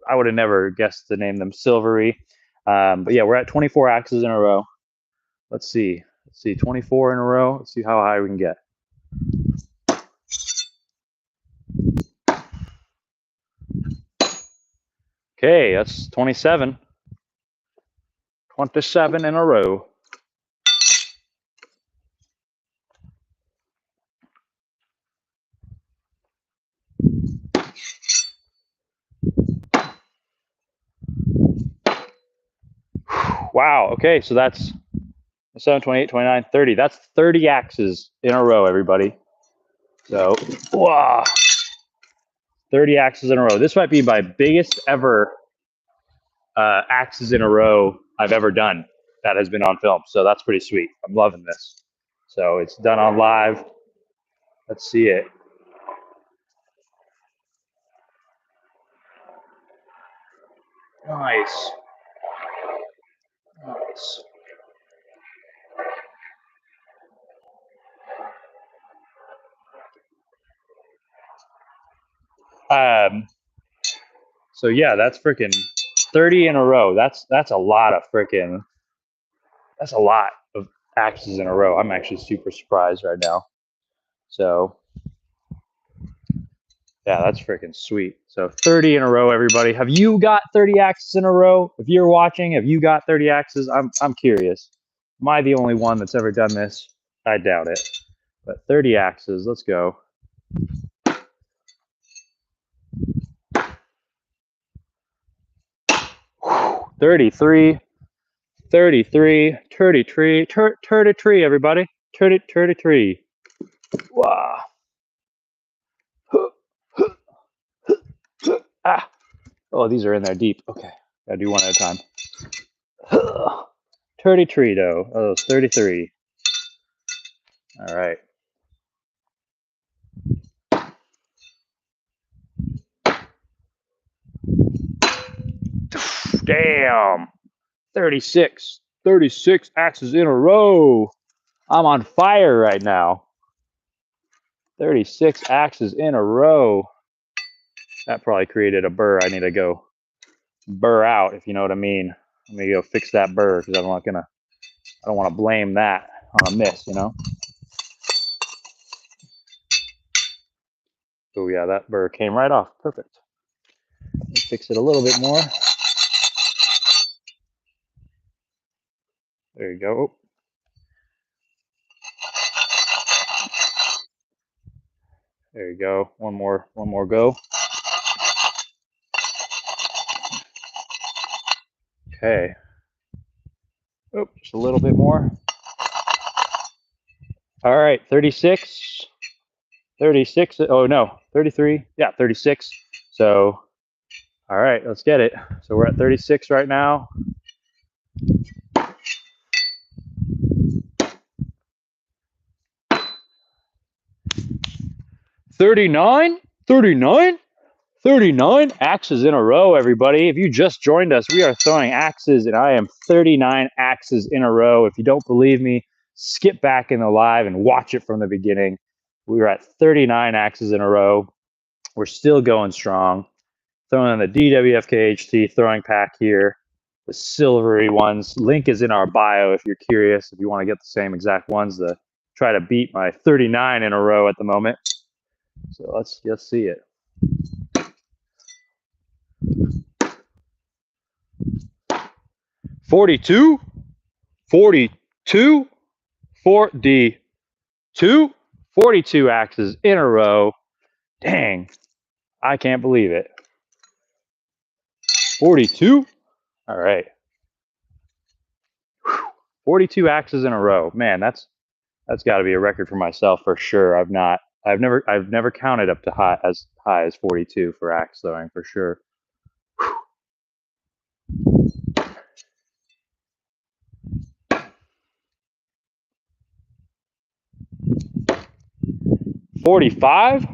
I would have never guessed to name them Silvery. But yeah, we're at 24 axes in a row. Let's see. 24 in a row. Let's see how high we can get. Okay, that's 27. 27 in a row. Wow. Okay, so that's 7, 28, 29, 30. That's 30 axes in a row, everybody. So, wow. 30 axes in a row. This might be my biggest ever axes in a row I've ever done that has been on film. So that's pretty sweet. I'm loving this. So it's done on live. Let's see it. Nice. Nice. So yeah, that's freaking 30 in a row. That's a lot of freaking. That's a lot of axes in a row. I'm actually super surprised right now. So yeah, that's freaking sweet. So 30 in a row, everybody. Have you got 30 axes in a row? If you're watching, have you got 30 axes? I'm curious. Am I the only one that's ever done this? I doubt it. But 30 axes, let's go. 33, 33, 33, 33, everybody. 33. Wow. Ah. Oh, these are in there deep. Okay. Gotta do one at a time. 33 though. Oh, it's 33. All right. Damn. 36. 36 axes in a row. I'm on fire right now. 36 axes in a row. That probably created a burr. I need to go burr out, if you know what I mean. Let me go fix that burr because I don't want to blame that on a miss, you know? Oh yeah, that burr came right off. Perfect. Let me fix it a little bit more. There you go. There you go. One more go. Okay. Oh, just a little bit more. All right, 36. 36. Oh no, 33. Yeah, 36. So, all right, let's get it. So we're at 36 right now. 39. 39. 39 axes in a row, everybody. If you just joined us, we are throwing axes, and I am 39 axes in a row. If you don't believe me, skip back in the live and watch it from the beginning. We were at 39 axes in a row. We're still going strong. Throwing in the DWFKHT throwing pack here, the silvery ones. Link is in our bio if you're curious, if you want to get the same exact ones to try to beat my 39 in a row at the moment. So let's see it. 42, 42, 42, 42 axes in a row. Dang, I can't believe it. 42. All right. 42 axes in a row. Man, that's got to be a record for myself for sure. I've never counted up to as high as 42 for axe throwing for sure. 45,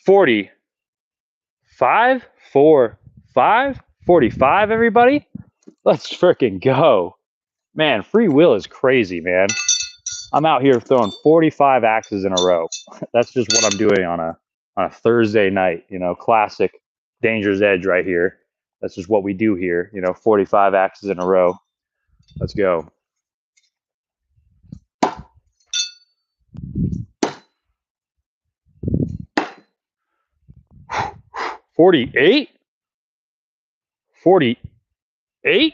45, 4, 5, 45, everybody. Let's freaking go. Man, free will is crazy, man. I'm out here throwing 45 axes in a row. That's just what I'm doing on a Thursday night, you know, classic Danger's Edge right here. That's just what we do here, you know, 45 axes in a row. Let's go. 48, 48,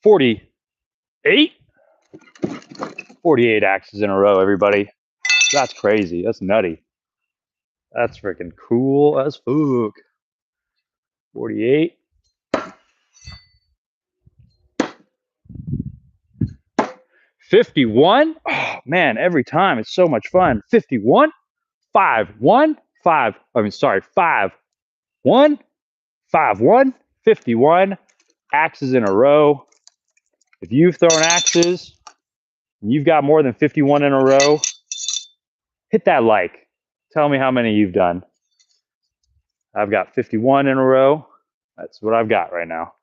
48, 48 axes in a row, everybody. That's crazy. That's nutty. That's freaking cool as fuck. 48. 51. Oh man, every time it's so much fun. 51. 5, 1, 5. I mean, sorry, 5, 1, 5, 1, 51 axes in a row. If you've thrown axes and you've got more than 51 in a row, hit that like. Tell me how many you've done. I've got 51 in a row. That's what I've got right now.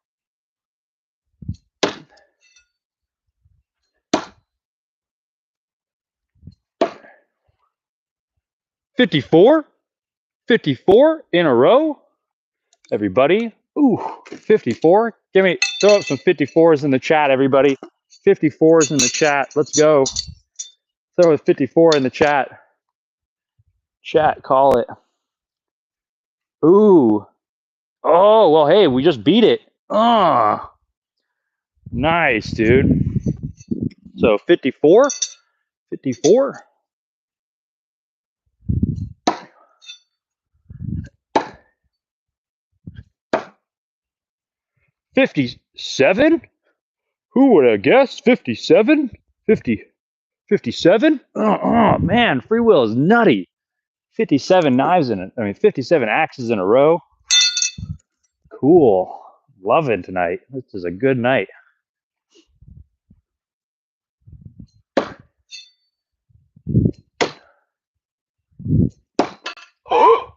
$54 in a row, everybody. Ooh, 54. Throw up some 54s in the chat, everybody. 54s in the chat. Let's go. Throw a 54 in the chat. Chat, call it. Ooh. Oh, well, hey, we just beat it. Oh, nice, dude. So 54. 54. $57? Who would have guessed? 57? 57? Oh, man, free will is nutty. 57 knives in it. I mean, 57 axes in a row. Cool. Loving tonight. This is a good night. Oh!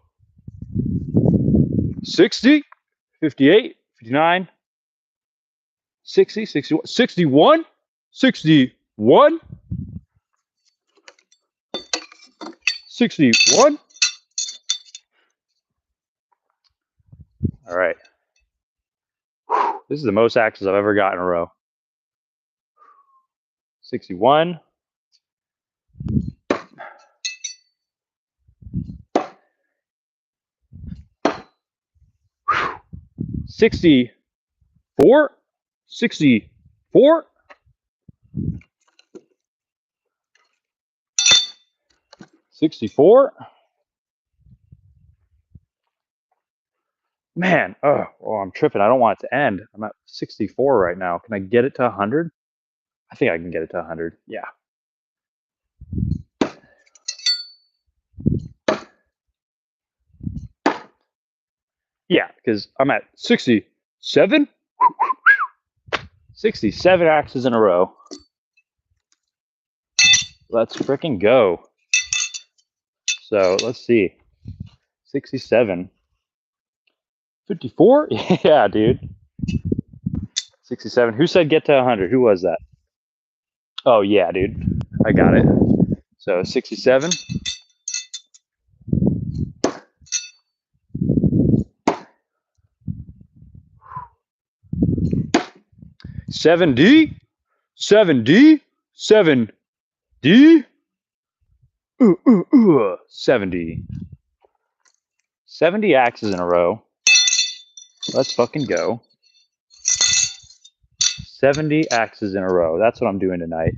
60, 58, 59, 60, 61, 61, 61, 61. All right. This is the most axes I've ever got in a row. 61. 64. 64. 64. Man, oh, I'm tripping. I don't want it to end. I'm at 64 right now. Can I get it to 100? I think I can get it to 100. Yeah. Yeah, because I'm at 67. 67 axes in a row. Let's freaking go. So let's see. 67. 54? Yeah, dude. 67. Who said get to 100? Who was that? Oh, yeah, dude. I got it. So 67. 7D. 7D. 7D. 70. 70 axes in a row. Let's fucking go. 70 axes in a row. That's what I'm doing tonight.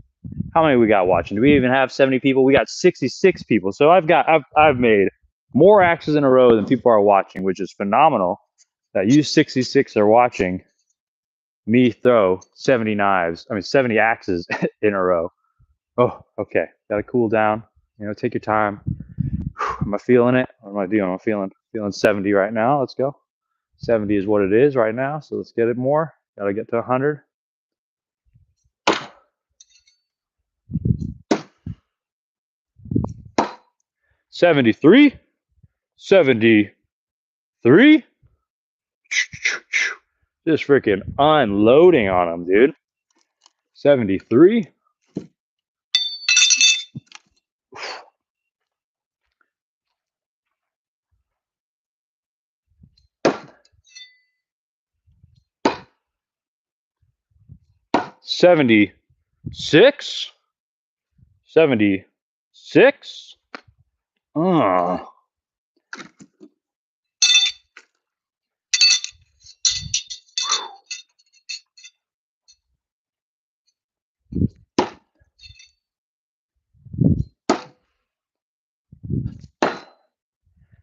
How many we got watching? Do we even have 70 people? We got 66 people. So I've made more axes in a row than people are watching, which is phenomenal. That you 66 are watching me throw 70 axes in a row. Oh, okay. Got to cool down. You know, take your time. Am I feeling it? What am I doing? I'm feeling 70 right now. Let's go. 70 is what it is right now. So let's get it more. Got to get to 100. 73. 73. Just freaking unloading on them, dude. 73. 76. 76.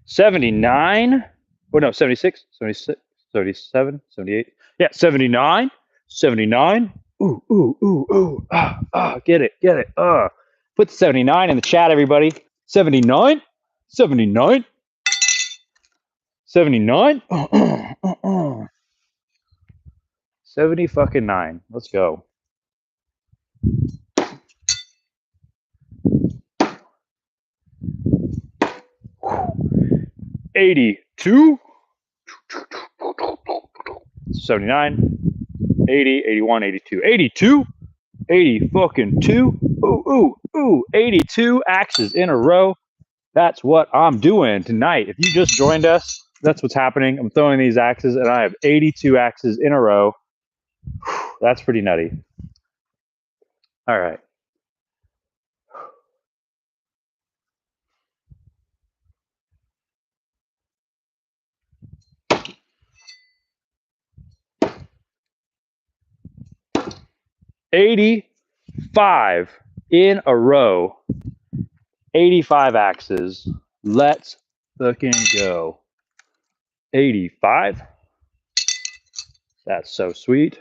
79. Oh, no, 76, 76, 77, 78. Yeah, 79, 79. Ooh. Get it. Put the 79 in the chat, everybody. 79, 79, 79. 70 fucking 9. Let's go. Whew. 82. 79. 80, 81, 82. 82. 80 fucking 2. Ooh, ooh, ooh. 82 axes in a row. That's what I'm doing tonight. If you just joined us, that's what's happening. I'm throwing these axes, and I have 82 axes in a row. That's pretty nutty. All right. $85 in a row. 85 axes. Let's fucking go. 85. That's so sweet.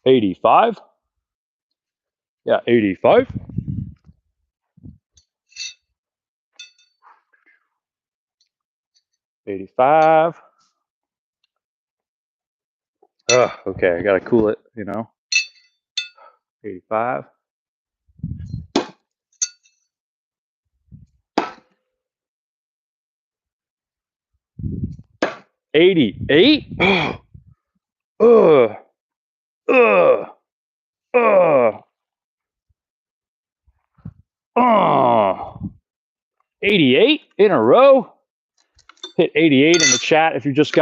85. Yeah, 85. 85. Oh, okay, I gotta cool it, 85. 88. Ugh. Ugh. Ugh. 88 in a row. Hit 88 in the chat if you just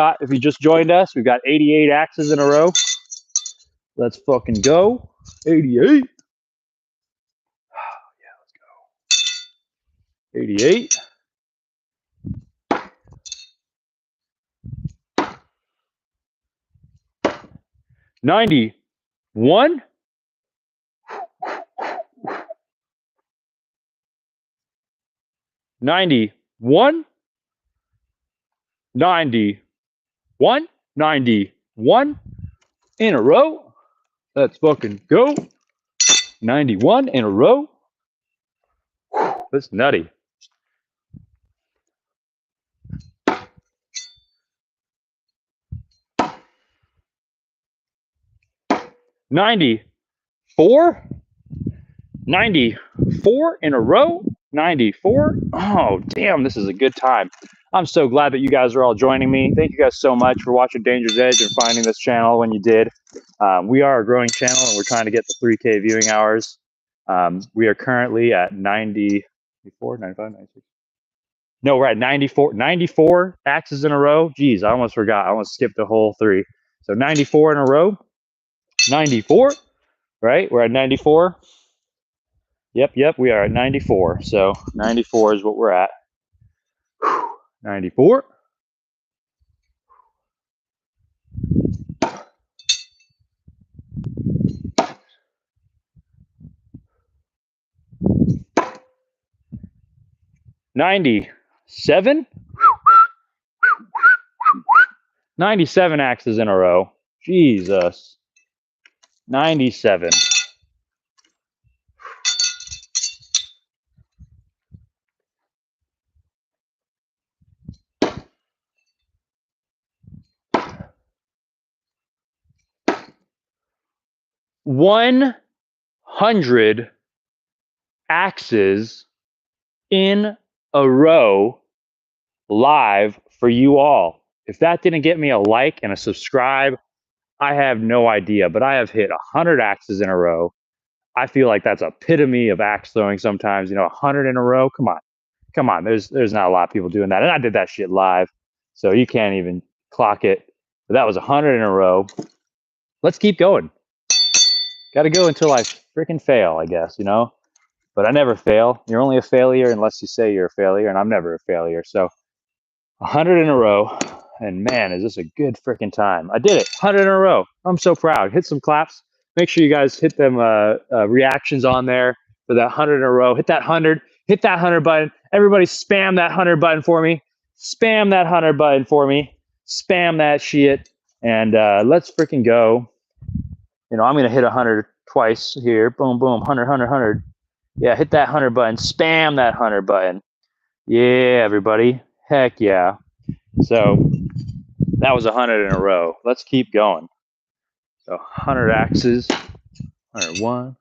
joined us. We've got 88 axes in a row. Let's fucking go. 88. Yeah, let's go. 88. 91. 91. 91. 91 in a row. Let's fucking go. 91 in a row. That's nutty. 94. 94 in a row. 94. Oh, damn, this is a good time. I'm so glad that you guys are all joining me. Thank you guys so much for watching Danger's Edge and finding this channel when you did. We are a growing channel, and we're trying to get to 3K viewing hours. We are currently at 94, 95, 96. No, we're at 94. 94 axes in a row. Jeez, I almost forgot. I almost skipped a whole 3. So 94 in a row. 94, right? We're at 94. Yep, we are at 94. So 94 is what we're at. 94. 97. 97 axes in a row. Jesus. 97. 100 axes in a row live for you all. If that didn't get me a like and a subscribe, I have no idea, but I have hit 100 axes in a row. I feel like that's epitome of axe throwing sometimes, 100 in a row. Come on. There's not a lot of people doing that. And I did that shit live, so you can't even clock it. But that was 100 in a row. Let's keep going. Got to go until I freaking fail, I guess, But I never fail. You're only a failure unless you say you're a failure, and I'm never a failure. So 100 in a row, and man, is this a good freaking time. I did it, 100 in a row. I'm so proud. Hit some claps. Make sure you guys hit them reactions on there for that 100 in a row. Hit that 100. Hit that 100 button. Everybody spam that 100 button for me. Spam that 100 button for me. Spam that shit. And let's freaking go. I'm going to hit 100 twice here. Boom, boom, 100, 100, 100. Yeah, hit that 100 button. Spam that 100 button. Yeah, everybody. Heck yeah. So that was 100 in a row. Let's keep going. So 100 axes. 101.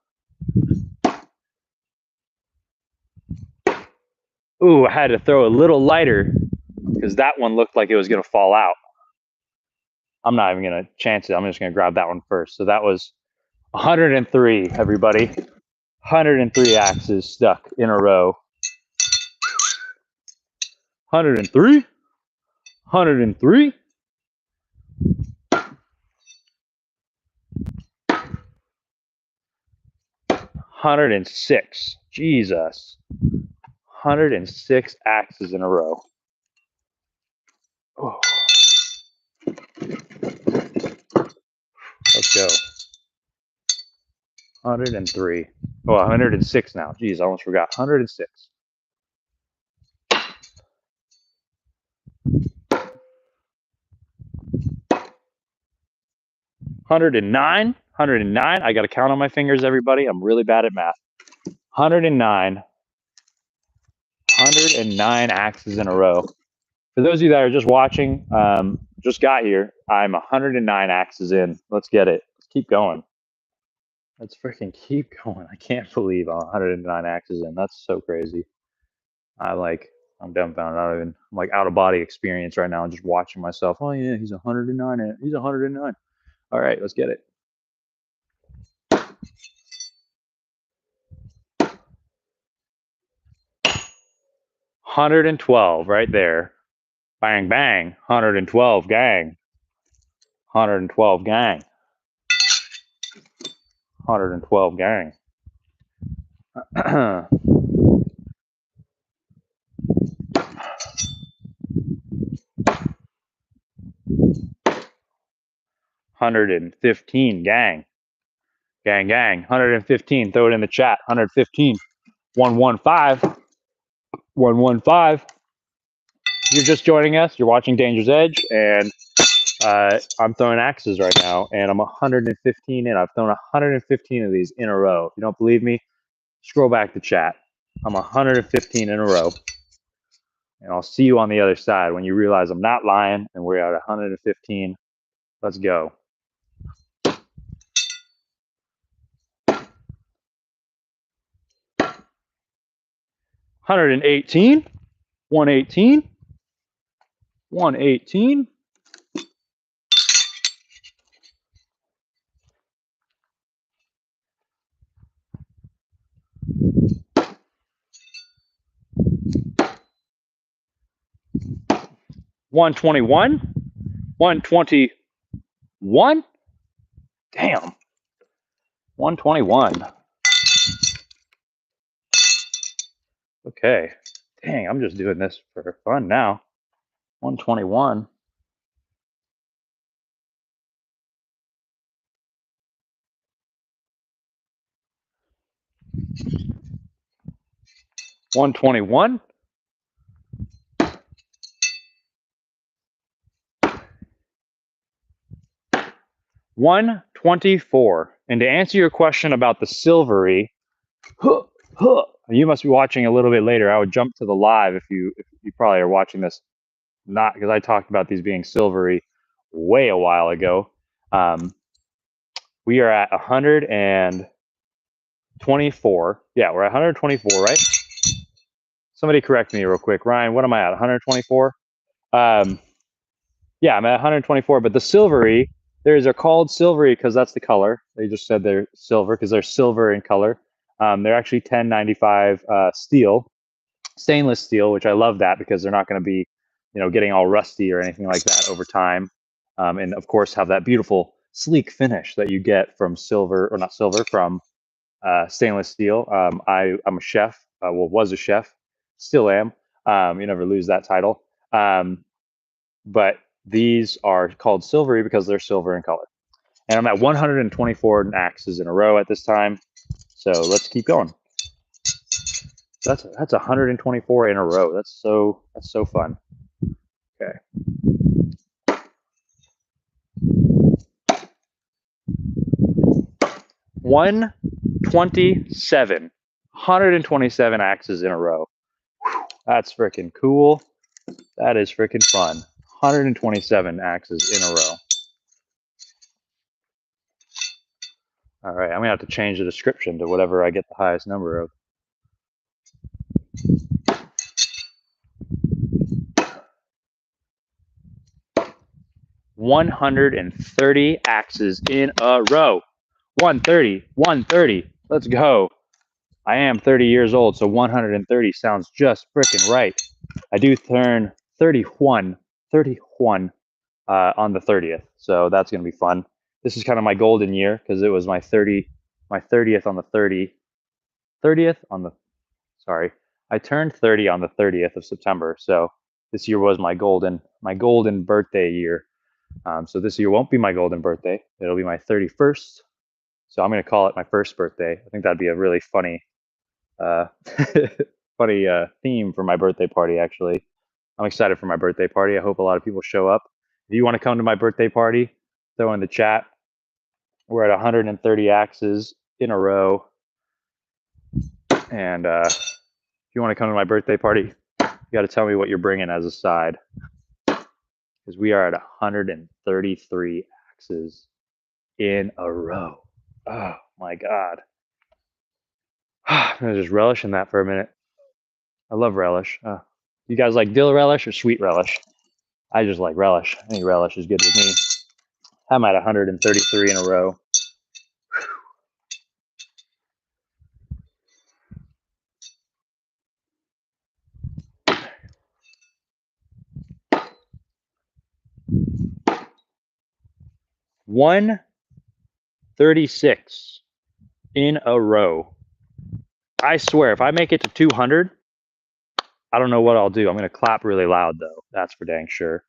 Ooh, I had to throw a little lighter because that one looked like it was going to fall out. I'm not even going to chance it. I'm just going to grab that one first. So that was 103, everybody. 103 axes stuck in a row. 103. 103. 106. Jesus. 106 axes in a row. Oh. Let's go. 103. Oh, 106 now. Jeez, I almost forgot. 106. 109. 109. I got to count on my fingers, everybody. I'm really bad at math. 109. 109 axes in a row. For those of you that are just watching, just got here, I'm 109 axes in. Let's get it. Let's keep going. Let's freaking keep going. I can't believe I'm 109 axes in. That's so crazy. I'm dumbfounded. I'm like out of body experience right now. I'm just watching myself. Oh yeah, he's 109. He's 109. All right, let's get it. 112 right there. Bang, bang. 112 gang. 112 gang. 112 gang. 115 gang. Gang, gang. 115. Throw it in the chat. 115. 115. 115. If you're just joining us, you're watching Danger's Edge, and I'm throwing axes right now, and I'm 115 in. I've thrown 115 of these in a row. If you don't believe me, scroll back to chat. I'm 115 in a row, and I'll see you on the other side when you realize I'm not lying, and we're at 115. Let's go. 118. 118. 118. 121. 121. Damn. 121. Okay. Dang, I'm just doing this for fun now. 121. 121. 124. And to answer your question about the silvery, you must be watching a little bit later. I would jump to the live if you probably are watching this not, because I talked about these being silvery way a while ago. We are at 124. Yeah, we're at 124, right? Somebody correct me real quick. Ryan, what am I at? 124? Yeah, I'm at 124, but the silvery, they're called silvery because that's the color. They just said they're silver because they're silver in color. They're actually 1095 steel, stainless steel, which I love that because they're not going to be, getting all rusty or anything like that over time. And of course, have that beautiful sleek finish that you get from silver, or not silver, from stainless steel. I'm a chef. Was a chef, still am. You never lose that title. But these are called silvery because they're silver in color. And I'm at 124 axes in a row at this time. So let's keep going. That's 124 in a row. That's so fun. Okay. 127. 127 axes in a row. Whew, that's freaking cool. That is freaking fun. 127 axes in a row. All right, I'm gonna have to change the description to whatever I get the highest number of. $130 axes in a row. 130, 130. Let's go. I am 30 years old, so 130 sounds just freaking right. I do turn 31 on the 30th, so that's gonna be fun. This is kind of my golden year because it was my 30th on the 30th on the sorry. I turned 30 on the 30th of September, so this year was my golden birthday year. So this year won't be my golden birthday. It'll be my 31st. So I'm gonna call it my first birthday. I think that'd be a really funny, uh, funny theme for my birthday party. Actually, I'm excited for my birthday party. I hope a lot of people show up. If you want to come to my birthday party, throw in the chat. We're at 130 axes in a row, and if you want to come to my birthday party, you got to tell me what you're bringing as a side, because we are at 133 axes in a row. Oh my god. I'm gonna just relish in that for a minute. I love relish. You guys like dill relish or sweet relish? I just like relish. Any relish is good with me. I'm at 133 in a row. 136 in a row. I swear, if I make it to 200, I don't know what I'll do. I'm going to clap really loud, though. That's for dang sure.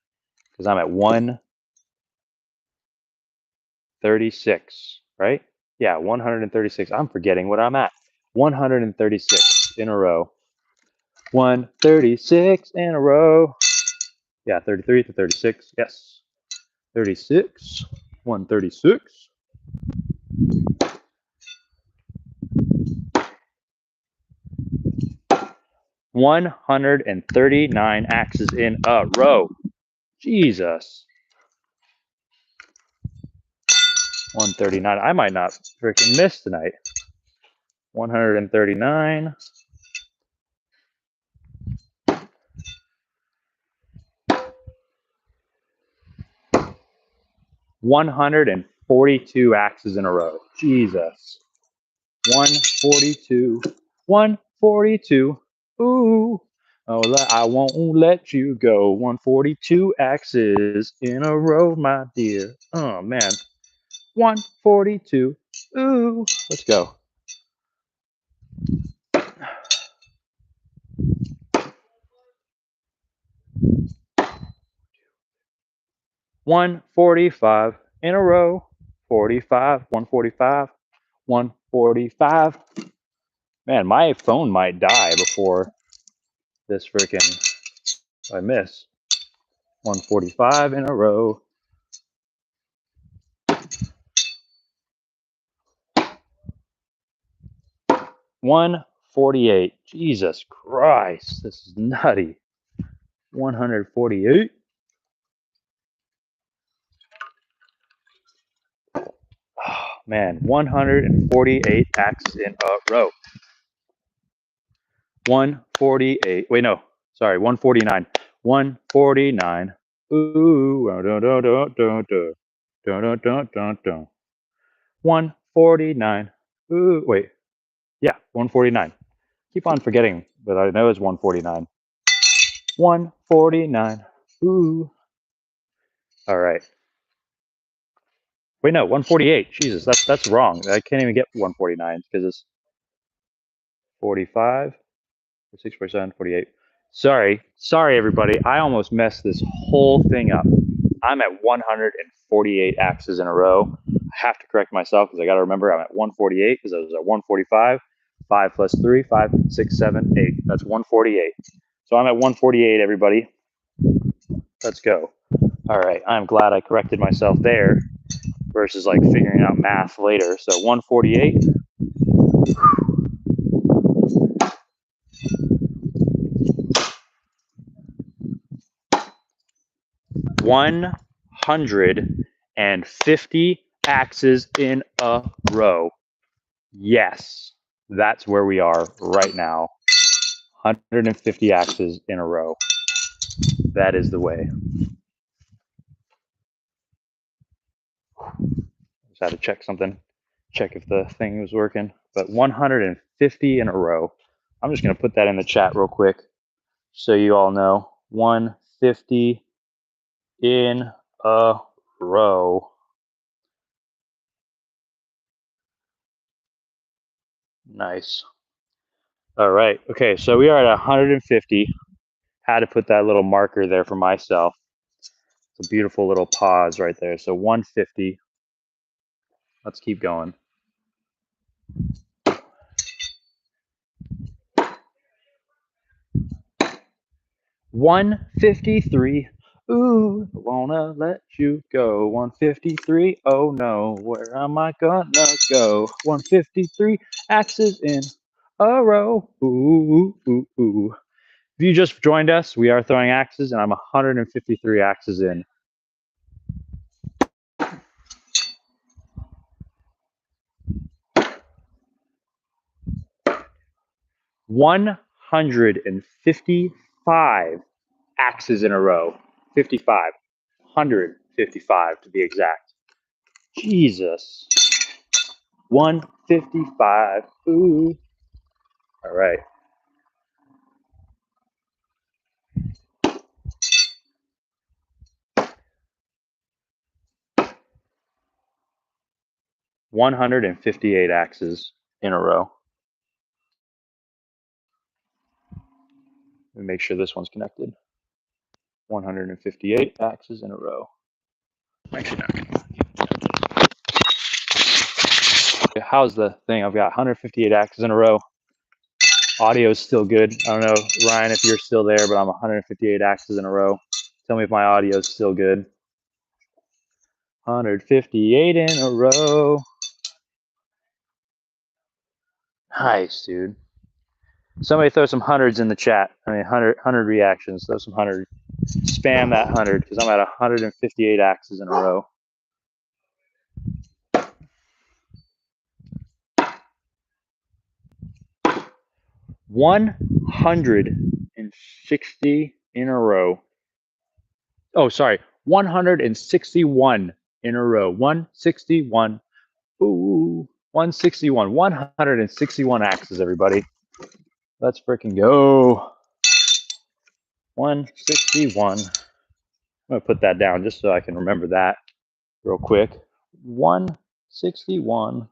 Because I'm at 136, right? Yeah, 136. I'm forgetting what I'm at. 136 in a row. 136 in a row. Yeah, 33 to 36. Yes. 36. 136. 139 axes in a row. Jesus. 139. I might not freaking miss tonight. 139. 142 axes in a row. Jesus. 142. 142. Ooh. Oh, I won't let you go. 142 axes in a row, my dear. Oh, man. 142. Ooh. Let's go. 145 in a row. 45. 145. 145. Man, my phone might die before this freaking I miss. 145 in a row. 148. Jesus Christ, this is nutty. 148. Oh, man, 148 axes in a row. 148. Wait, no. Sorry, 149. 149. Ooh, dun, dun, dun, dun, dun. Dun, dun, dun, dun, dun. 149. Ooh, wait. Yeah, 149. Keep on forgetting, but I know it's 149. 149. Ooh. All right. Wait, no, 148. Jesus, that's wrong. I can't even get 149 because it's 45, 6%, 48. Sorry, everybody. I almost messed this whole thing up. I'm at 148 axes in a row. I have to correct myself because I got to remember I'm at 148 because I was at 145. 5 plus 3, 5, 6, 7, 8. That's 148. So I'm at 148, everybody. Let's go. All right. I'm glad I corrected myself there versus like figuring out math later. So 148. $150 axes in a row. Yes, that's where we are right now. 150 axes in a row. That is the way. Just had to check something, check if the thing was working. But 150 in a row. I'm just going to put that in the chat real quick so you all know. 150 in a row. Nice. All right. Okay, so we are at 150. Had to put that little marker there for myself. It's a beautiful little pause right there. So 150. Let's keep going. 153. Ooh, I wanna let you go. 153. Oh no, where am I gonna go? 153 axes in a row. Ooh, ooh, ooh. If you just joined us, we are throwing axes, and I'm 153 axes in. $155 axes in a row. 55. 155 to be exact. Jesus. 155. Ooh. All right. $158 axes in a row. Let me make sure this one's connected. 158 axes in a row. Actually, not. How's the thing? I've got 158 axes in a row. Audio is still good. I don't know, Ryan, if you're still there, but I'm 158 axes in a row. Tell me if my audio is still good. 158 in a row. Nice, dude. Somebody throw some hundreds in the chat. I mean, 100 reactions. Throw some 100. Spam that 100 because I'm at 158 axes in a row. 160 in a row. Oh, sorry. 161 in a row. 161. Ooh. 161. 161 axes, everybody. Let's freaking go. 161. I'm going to put that down just so I can remember that real quick. 161.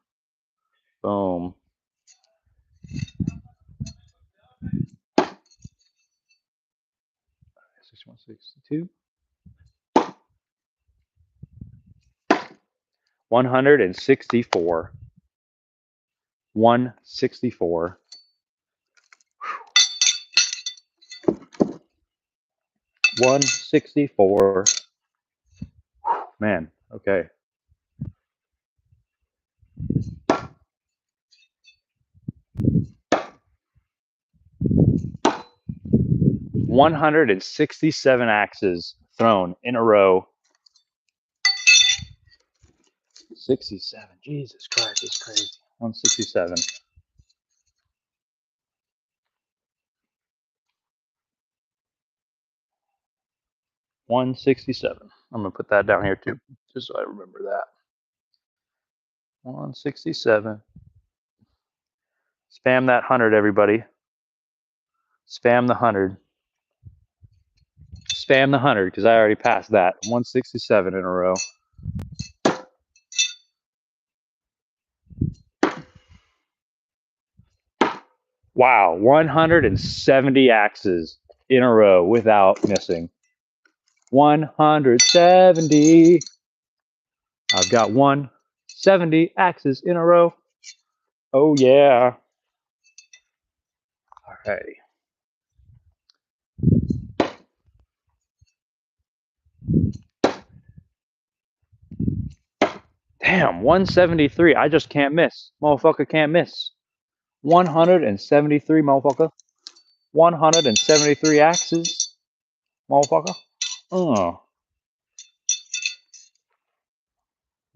Boom. 6162. 164. 164. 164. Man, okay. 167 axes thrown in a row. 67. Jesus Christ, it's crazy. 167. 167. I'm gonna put that down here too, just so I remember that. 167. Spam that 100, everybody. Spam the 100. Spam the 100 because I already passed that. 167 in a row. Wow, 170 axes in a row without missing. 170. I've got 170 axes in a row. Oh yeah. Alrighty. Damn, 173. I just can't miss. Motherfucker can't miss. 173, motherfucker. 173 axes, motherfucker.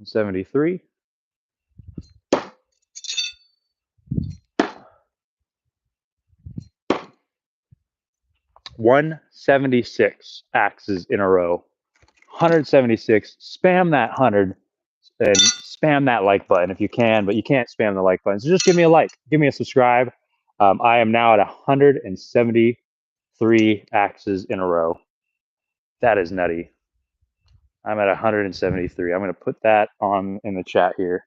73. 176 axes in a row. 176. Spam that 100 and spam that like button if you can, but you can't spam the like button. So just give me a like, give me a subscribe. I am now at 173 axes in a row. That is nutty. I'm at 173. I'm going to put that on in the chat here.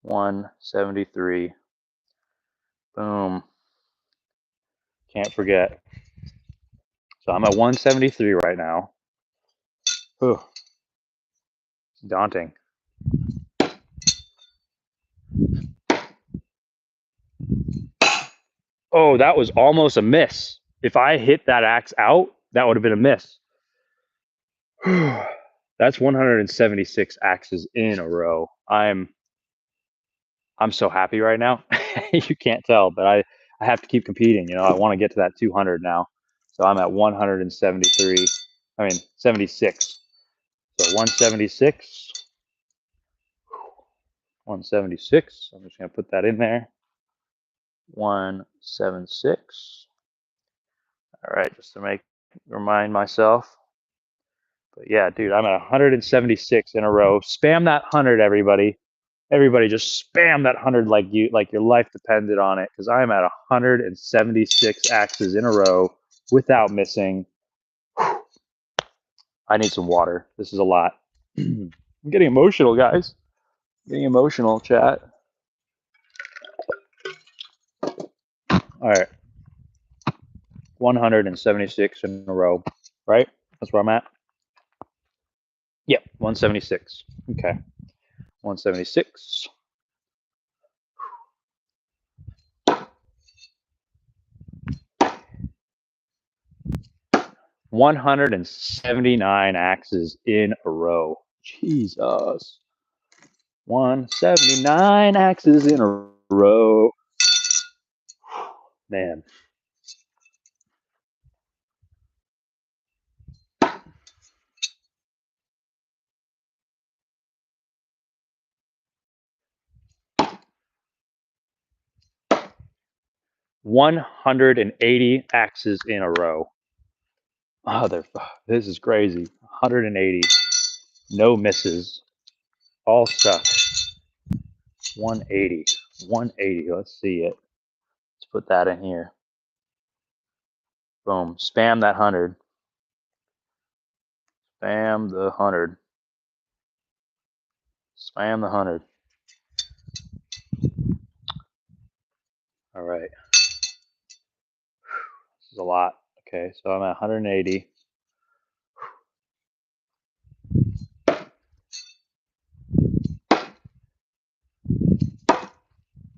173. Boom. Can't forget. So I'm at 173 right now. Whew. Daunting. Oh, that was almost a miss. If I hit that axe out, that would have been a miss. That's 176 axes in a row. I'm so happy right now. You can't tell, but I have to keep competing. You know, I want to get to that 200 now. So I'm at 173. I mean 76. So 176. 176. I'm just gonna put that in there. 176. All right, just to remind myself. But yeah, dude, I'm at 176 in a row. Spam that 100, everybody. Everybody just spam that 100 like your life depended on it, because I'm at 176 axes in a row without missing. Whew. I need some water. This is a lot. I'm getting emotional, guys. Getting emotional, chat. All right. 176 in a row, right? That's where I'm at. Yep, 176. Okay. 176. 179 axes in a row. Jesus. 179 axes in a row. Man. $180 axes in a row. Oh, this is crazy. 180. No misses. All stuck. 180. 180. Let's see it. Let's put that in here. Boom. Spam that 100. Spam the 100. Spam the 100. All right. This is a lot. Okay, so I'm at 180.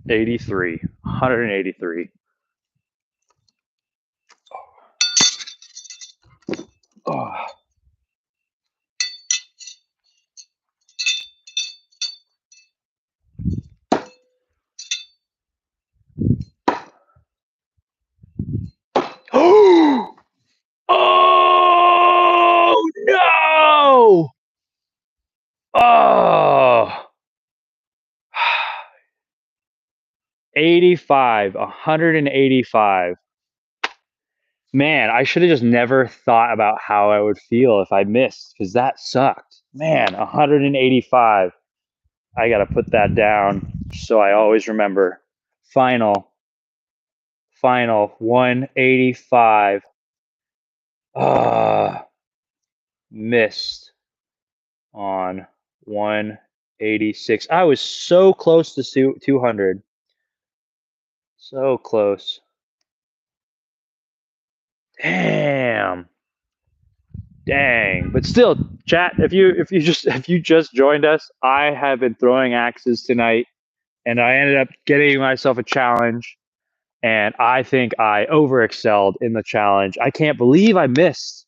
83. 183. Oh. Oh no! Oh. 85, 185. Man, I should have just never thought about how I would feel if I missed, because that sucked. Man, 185. I got to put that down so I always remember. Final 185. Missed on 186. I was so close to 200. So close. Damn. Dang. But still, chat, if you just joined us, I have been throwing axes tonight, and I ended up getting myself a challenge, and I think I overexcelled in the challenge. I can't believe I missed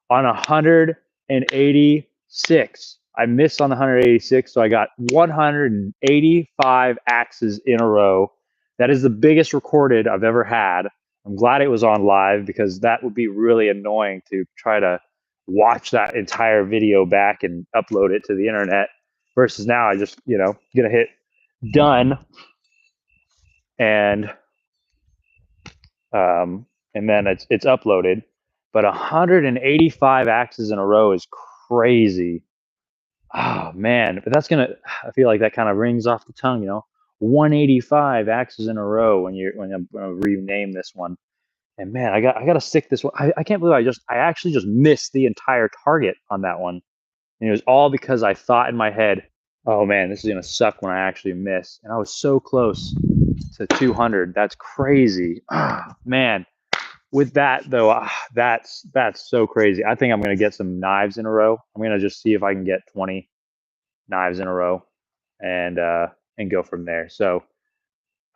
on 186. I missed on the 186, so I got 185 axes in a row. That is the biggest recorded I've ever had. I'm glad it was on live, because that would be really annoying to try to watch that entire video back and upload it to the internet. Versus now, I just gonna hit done, and and then it's uploaded. But 185 axes in a row is crazy. Oh man, but I feel like that kind of rings off the tongue, 185 axes in a row when I'm gonna rename this one. And man, I gotta stick this one. I can't believe I actually just missed the entire target on that one. And it was all because I thought in my head, oh man, this is gonna suck when I actually miss. And I was so close to 200. That's crazy. Man, with that though, that's so crazy. I think I'm gonna get some knives in a row. I'm gonna just see if I can get 20 knives in a row, and go from there. So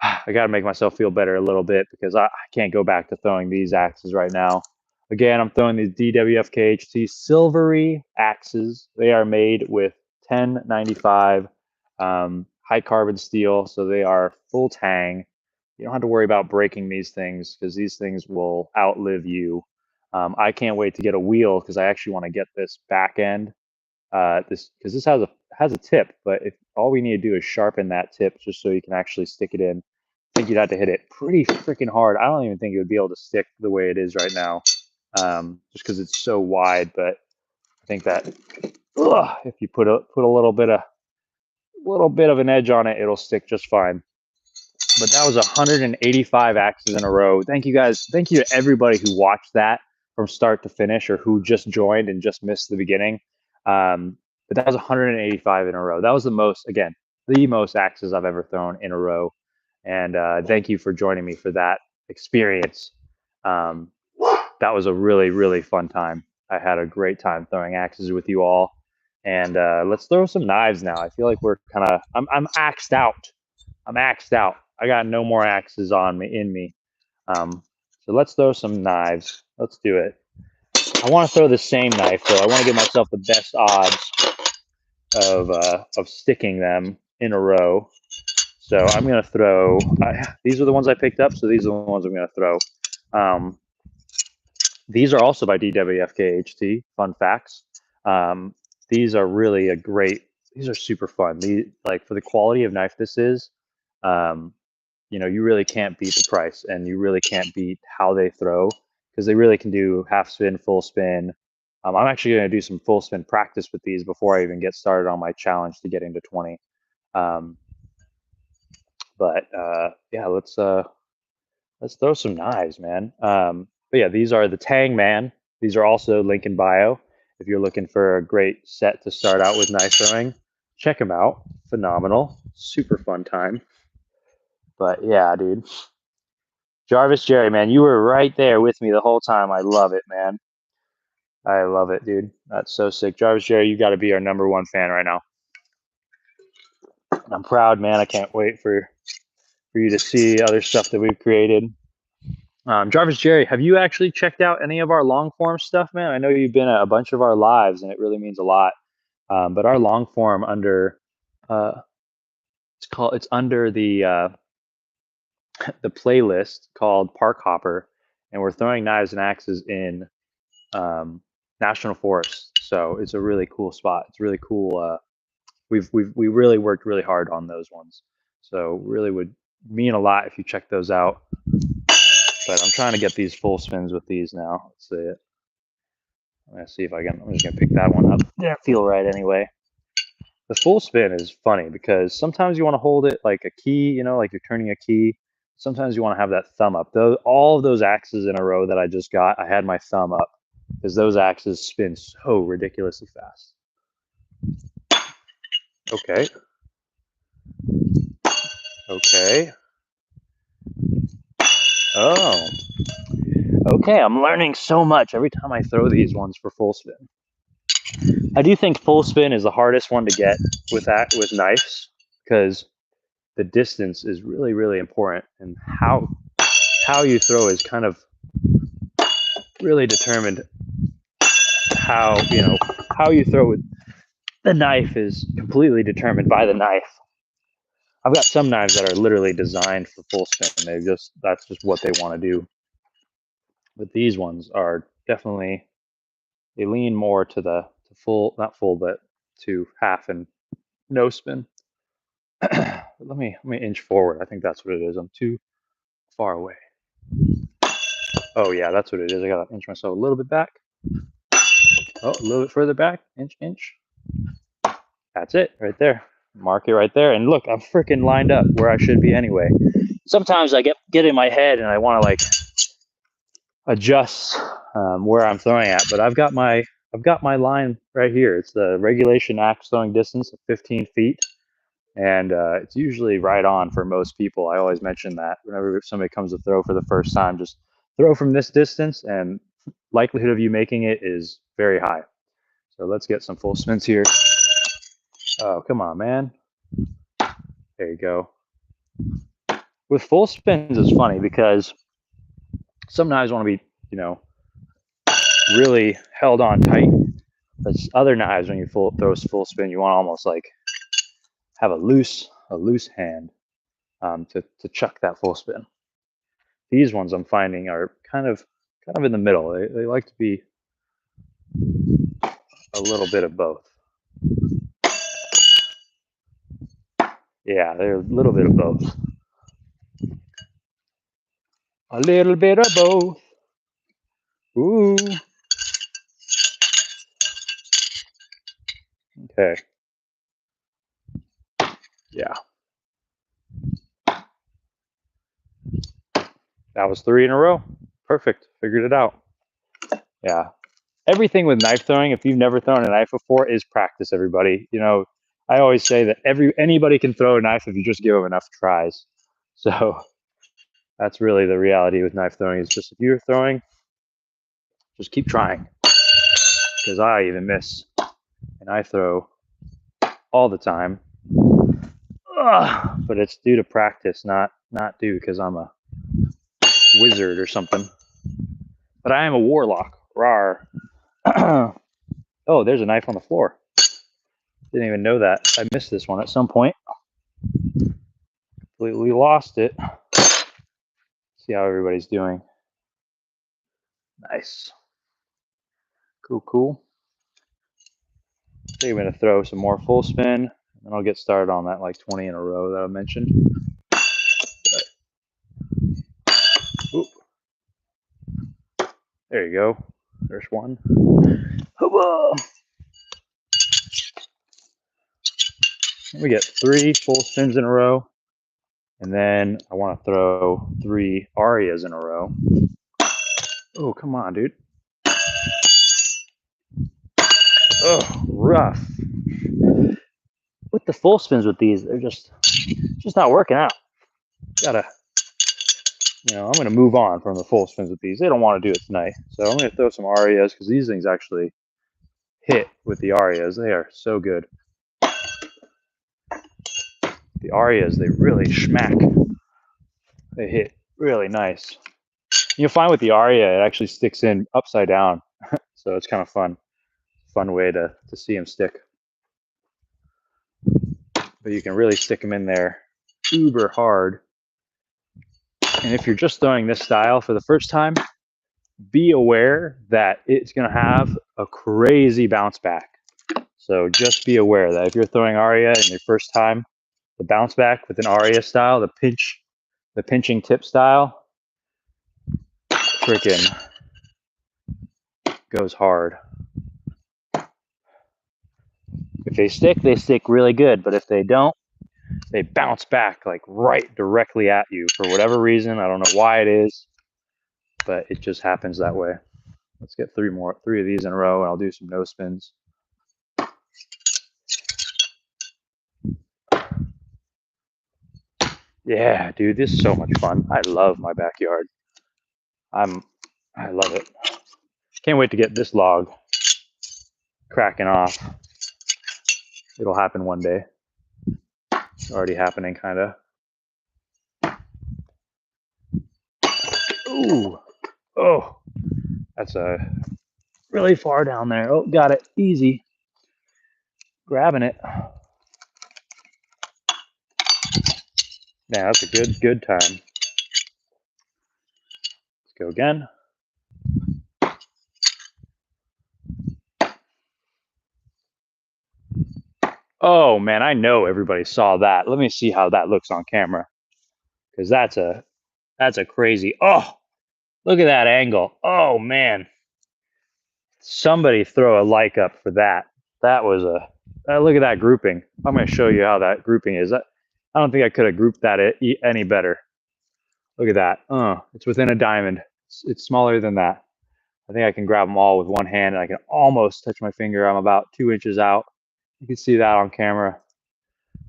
I got to make myself feel better a little bit because I can't go back to throwing these axes right now. Again, I'm throwing these DWFKHT silvery axes. They are made with 1095 high carbon steel, so they are full tang. You don't have to worry about breaking these things because these things will outlive you. I can't wait to get a wheel because I actually want to get this back end. Because this has a tip, but if all we need to do is sharpen that tip just so you can actually stick it in. I think you'd have to hit it pretty freaking hard. I don't even think it would be able to stick the way it is right now, just because it's so wide. But I think that if you put a little bit of an edge on it, it'll stick just fine. But that was 185 axes in a row. Thank you guys. Thank you to everybody who watched that from start to finish, or who just joined and just missed the beginning. But that was 185 in a row. That was the most axes I've ever thrown in a row. And thank you for joining me for that experience. That was a really, really fun time. I had a great time throwing axes with you all. And let's throw some knives now. I feel like we're I'm axed out. I'm axed out. I got no more axes in me. So let's throw some knives. Let's do it. I want to throw the same knife though. I want to give myself the best odds of sticking them in a row. So I'm gonna throw. These are the ones I picked up, so these are the ones I'm gonna throw. These are also by DWFKHT. Fun facts. These are really these are super fun. Like for the quality of knife this is, you really can't beat the price, and you really can't beat how they throw, because they really can do half spin, full spin. I'm actually going to do some full spin practice with these before I even get started on my challenge to getting to 20. Yeah, let's throw some knives, man. But yeah, these are the Tang Man. These are also link in bio. If you're looking for a great set to start out with knife throwing, check them out. Phenomenal, super fun time. But yeah, dude. Jarvis Jerry, man, you were right there with me the whole time. I love it, man. I love it, dude. That's so sick. Jarvis Jerry, you got to be our #1 fan right now. I'm proud, man. I can't wait for you to see other stuff that we've created. Jarvis Jerry, have you actually checked out any of our long form stuff, man? I know you've been at a bunch of our lives, and it really means a lot. But our long form it's under the the playlist called Park Hopper, and we're throwing knives and axes in national forest. So it's a really cool spot. It's really cool. We really worked really hard on those ones. So really would mean a lot if you check those out. But I'm trying to get these full spins with these now. Let's see it. I'm gonna see if I can. I'm just gonna pick that one up. Didn't feel right anyway. The full spin is funny because sometimes you want to hold it like a key, like you're turning a key. Sometimes you want to have that thumb up. All of those axes in a row that I just got, I had my thumb up because those axes spin so ridiculously fast. Okay. Okay. Oh. Okay, I'm learning so much every time I throw these ones for full spin. I do think full spin is the hardest one to get with knives, because the distance is really, really important, and how you throw is kind of really determined. How you throw with the knife is completely determined by the knife. I've got some knives that are literally designed for full spin. That's just what they want to do. But these ones are definitely, they lean more to the full, not full, but to half and no spin. let me inch forward. I think that's what it is. I'm too far away. Oh yeah, that's what it is. I gotta inch myself a little bit back. Oh, a little bit further back. Inch. That's it right there. Mark it right there. And look, I'm freaking lined up where I should be anyway. Sometimes I get in my head and I want to like adjust where I'm throwing at, but I've got my line right here. It's the regulation axe throwing distance of 15 feet. And it's usually right on for most people. I always mention that whenever somebody comes to throw for the first time, just throw from this distance and likelihood of you making it is very high. So let's get some full spins here. Oh, come on, man. There you go. With full spins, it's funny because some knives want to be, really held on tight. But other knives, when you throw full spin, you want to almost like have a loose hand to chuck that full spin. These ones I'm finding are kind of in the middle. They like to be a little bit of both. Yeah, they're a little bit of both. A little bit of both. Ooh. Okay. Yeah. That was 3 in a row. Perfect. Figured it out. Yeah. Everything with knife throwing, if you've never thrown a knife before, is practice, everybody. I always say that anybody can throw a knife if you just give them enough tries. So that's really the reality with knife throwing, is just if you're throwing, just keep trying. Because I even miss, and I throw all the time. But it's due to practice, not due because I'm a wizard or something. But I am a warlock. Rawr. Oh, there's a knife on the floor. Didn't even know that. I missed this one at some point. Completely lost it. See how everybody's doing. Nice. Cool. I think I'm going to throw some more full spin, and I'll get started on that like 20 in a row that I mentioned. Oop. There you go. There's one. We get 3 full spins in a row, and then I want to throw 3 arias in a row. Oh, come on, dude. Oh, rough. With the full spins with these, they're just not working out. I'm going to move on from the full spins with these. They don't want to do it tonight. So I'm going to throw some arias because these things actually hit with the arias. They are so good. The arias, they really schmack. They hit really nice. You'll find with the aria, it actually sticks in upside down. So it's kind of fun. Fun way to see them stick. But you can really stick them in there uber hard. And if you're just throwing this style for the first time, be aware that it's going to have a crazy bounce back. So just be aware that if you're throwing aria in your first time, the bounce back with an aria style, the pinching tip style, freaking goes hard. If they stick really good. But if they don't, they bounce back like right directly at you for whatever reason. I don't know why it is, but it just happens that way. Let's get 3 of these in a row, and I'll do some no spins. Yeah, dude, this is so much fun. I love my backyard. I love it. Can't wait to get this log cracking off. It'll happen one day. It's already happening, kind of. Ooh. Oh, that's really far down there. Oh, got it. Easy. Grabbing it. Yeah, that's a good time. Let's go again. Oh man, I know everybody saw that. Let me see how that looks on camera, because that's a crazy. Oh, look at that angle. Oh man, somebody throw a like up for that. That was a look at that grouping. I'm going to show you how that grouping is. I don't think I could have grouped that any better. Look at that. It's within a diamond. It's smaller than that. I think I can grab them all with one hand, and I can almost touch my finger. I'm about 2 inches out. You can see that on camera.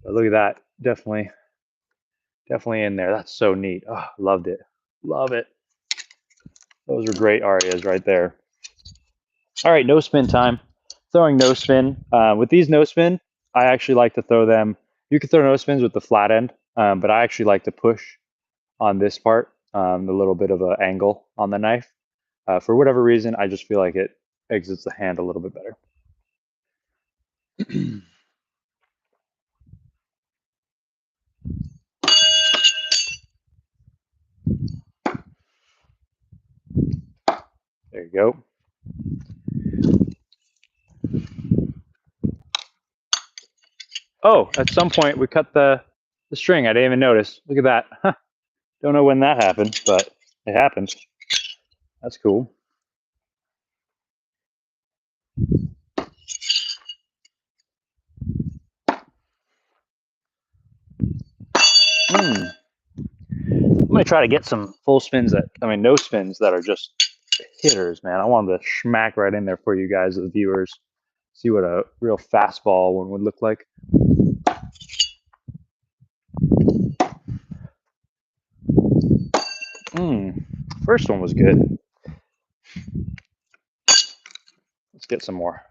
But look at that. Definitely in there. That's so neat. Oh, loved it. Love it. Those are great arias right there. All right, no spin time. Throwing no spin. With these no spin, I actually like to throw them. You can throw no spins with the flat end, but I actually like to push on this part, the little bit of an angle on the knife. For whatever reason, I just feel like it exits the hand a little bit better. There you go. Oh, at some point we cut the string. I didn't even notice. Look at that. Huh. Don't know when that happened, but it happened. That's cool. I'm gonna try to get some full spins no spins that are just hitters, man. I wanted to smack right in there for you guys, the viewers. See what a real fastball one would look like. First one was good. Let's get some more.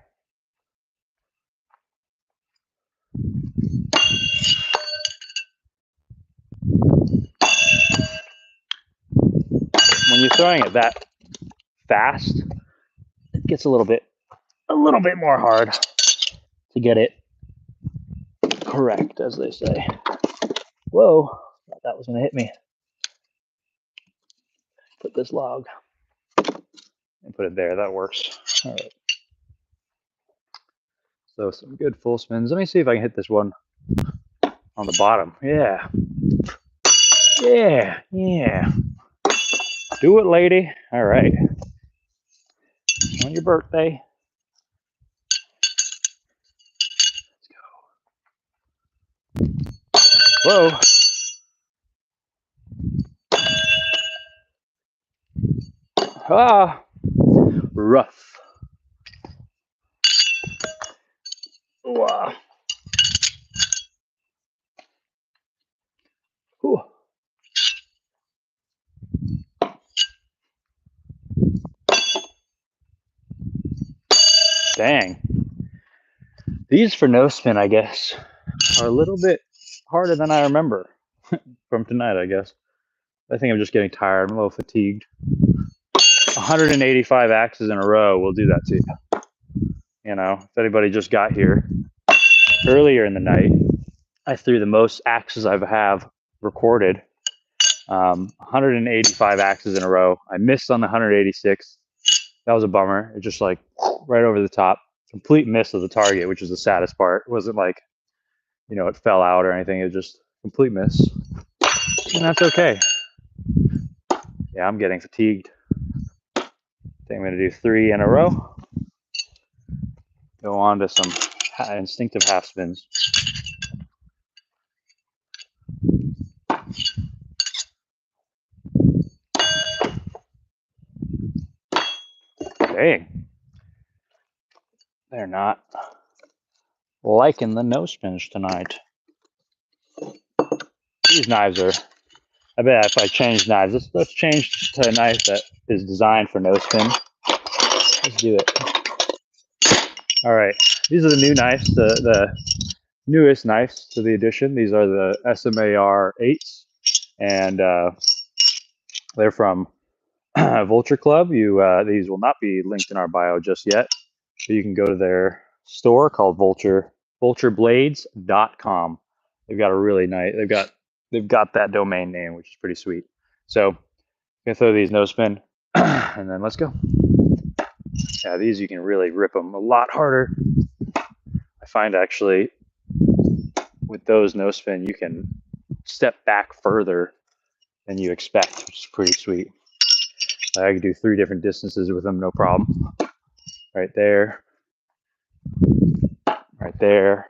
When you're throwing it that fast, it gets a little bit more hard to get it correct, as they say. Whoa, thought that was gonna hit me. Put this log and put it there. That works. All right. So some good full spins. Let me see if I can hit this one on the bottom. Yeah. Yeah. Yeah. Do it, lady. All right. On your birthday. Let's go. Whoa. Ah. Rough. Wow. Ooh. Dang. These for no spin, I guess, are a little bit harder than I remember from tonight, I guess. I think I'm just getting tired. I'm a little fatigued. 185 axes in a row will do that to you. You know, if anybody just got here earlier in the night, I threw the most axes I have recorded. 185 axes in a row. I missed on the 186. That was a bummer. It just like right over the top. Complete miss of the target, which is the saddest part. It wasn't like, you know, it fell out or anything. It was just complete miss. And that's okay. Yeah, I'm getting fatigued. I think I'm going to do 3 in a row. Go on to some instinctive half spins. Dang. They're not liking the no spins tonight. These knives are, I bet if I change knives, let's change to a knife that is designed for no spin. Let's do it. All right, these are the new knives, the newest knives to the edition. These are the SMAR 8s, and they're from Vulture Club. These will not be linked in our bio just yet, but you can go to their store called vultureblades.com. They've got a really nice, they've got that domain name, which is pretty sweet. So I'm gonna throw these no spin, and then let's go. Yeah, these you can really rip them a lot harder. I find actually with those no spin, you can step back further than you expect, which is pretty sweet. I can do 3 different distances with them, no problem. Right there, right there,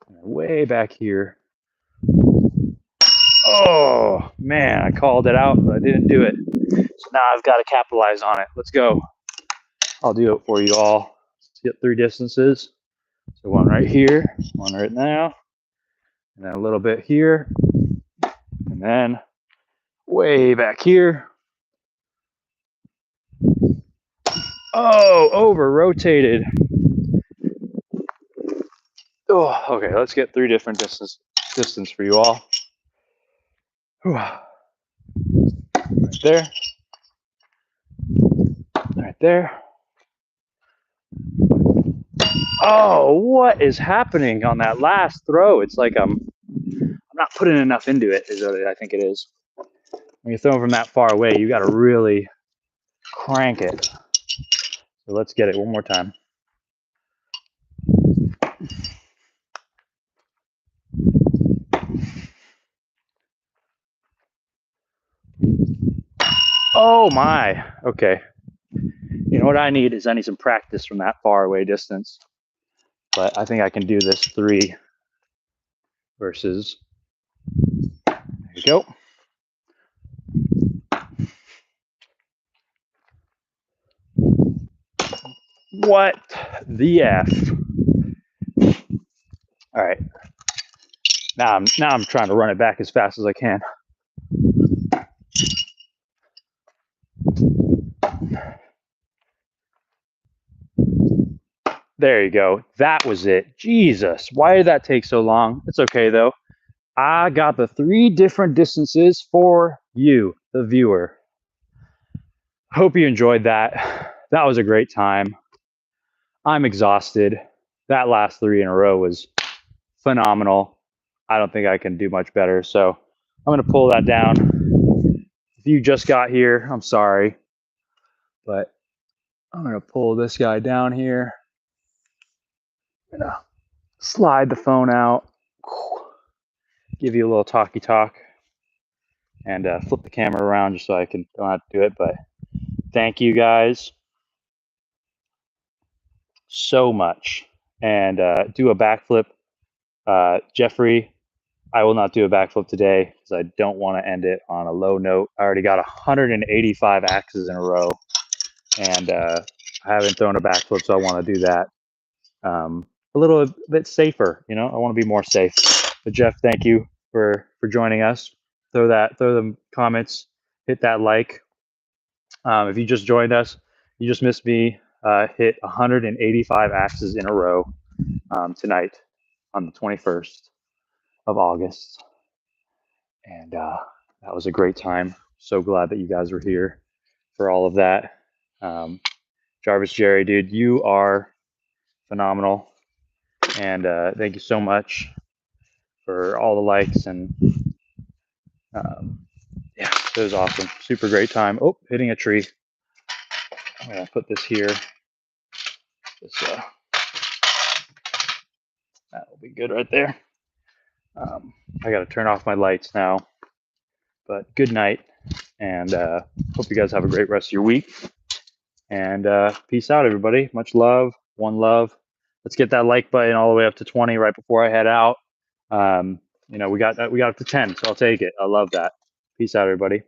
and way back here. Oh man, I called it out, but I didn't do it. So now I've got to capitalize on it. Let's go. I'll do it for you all. Let's get 3 distances. So one right here, one right now, and then a little bit here, and then way back here. Oh, over rotated. Oh, okay, let's get 3 different distance for you all. Right there. Right there. Oh, what is happening on that last throw? It's like I'm not putting enough into it, is what I think it is. When you're throwing from that far away, you got to really crank it. So let's get it one more time. Oh my, okay. You know what I need is I need some practice from that far away distance. But I think I can do this 3 versus, there you go. What the F? All right. Now I'm trying to run it back as fast as I can. There you go. That was it. Jesus, why did that take so long? It's okay though. I got the 3 different distances for you, the viewer. Hope you enjoyed that. That was a great time. I'm exhausted. That last 3 in a row was phenomenal. I don't think I can do much better. So I'm going to pull that down. If you just got here, I'm sorry. But I'm going to pull this guy down here. I'm going to slide the phone out. Give you a little talky talk. And flip the camera around just so I don't have to do it. But thank you guys so much. And do a backflip. Jeffrey, I will not do a backflip today because I don't want to end it on a low note. I already got 185 axes in a row, and I haven't thrown a backflip, so I want to do that a little bit safer. You know, I want to be more safe. But Jeff, thank you for joining us. Throw the comments, hit that like. If you just joined us, you just missed me hit 185 axes in a row tonight on the 21st of August. And that was a great time. So glad that you guys were here for all of that. Jarvis Jerry, dude, you are phenomenal. And thank you so much for all the likes. And yeah, it was awesome. Super great time. Oh, hitting a tree. I'm going to put this here. That will be good right there. I got to turn off my lights now. But good night. And hope you guys have a great rest of your week. And peace out, everybody. Much love. One love. Let's get that like button all the way up to 20 right before I head out. You know, we got up to 10, so I'll take it. I love that. Peace out, everybody.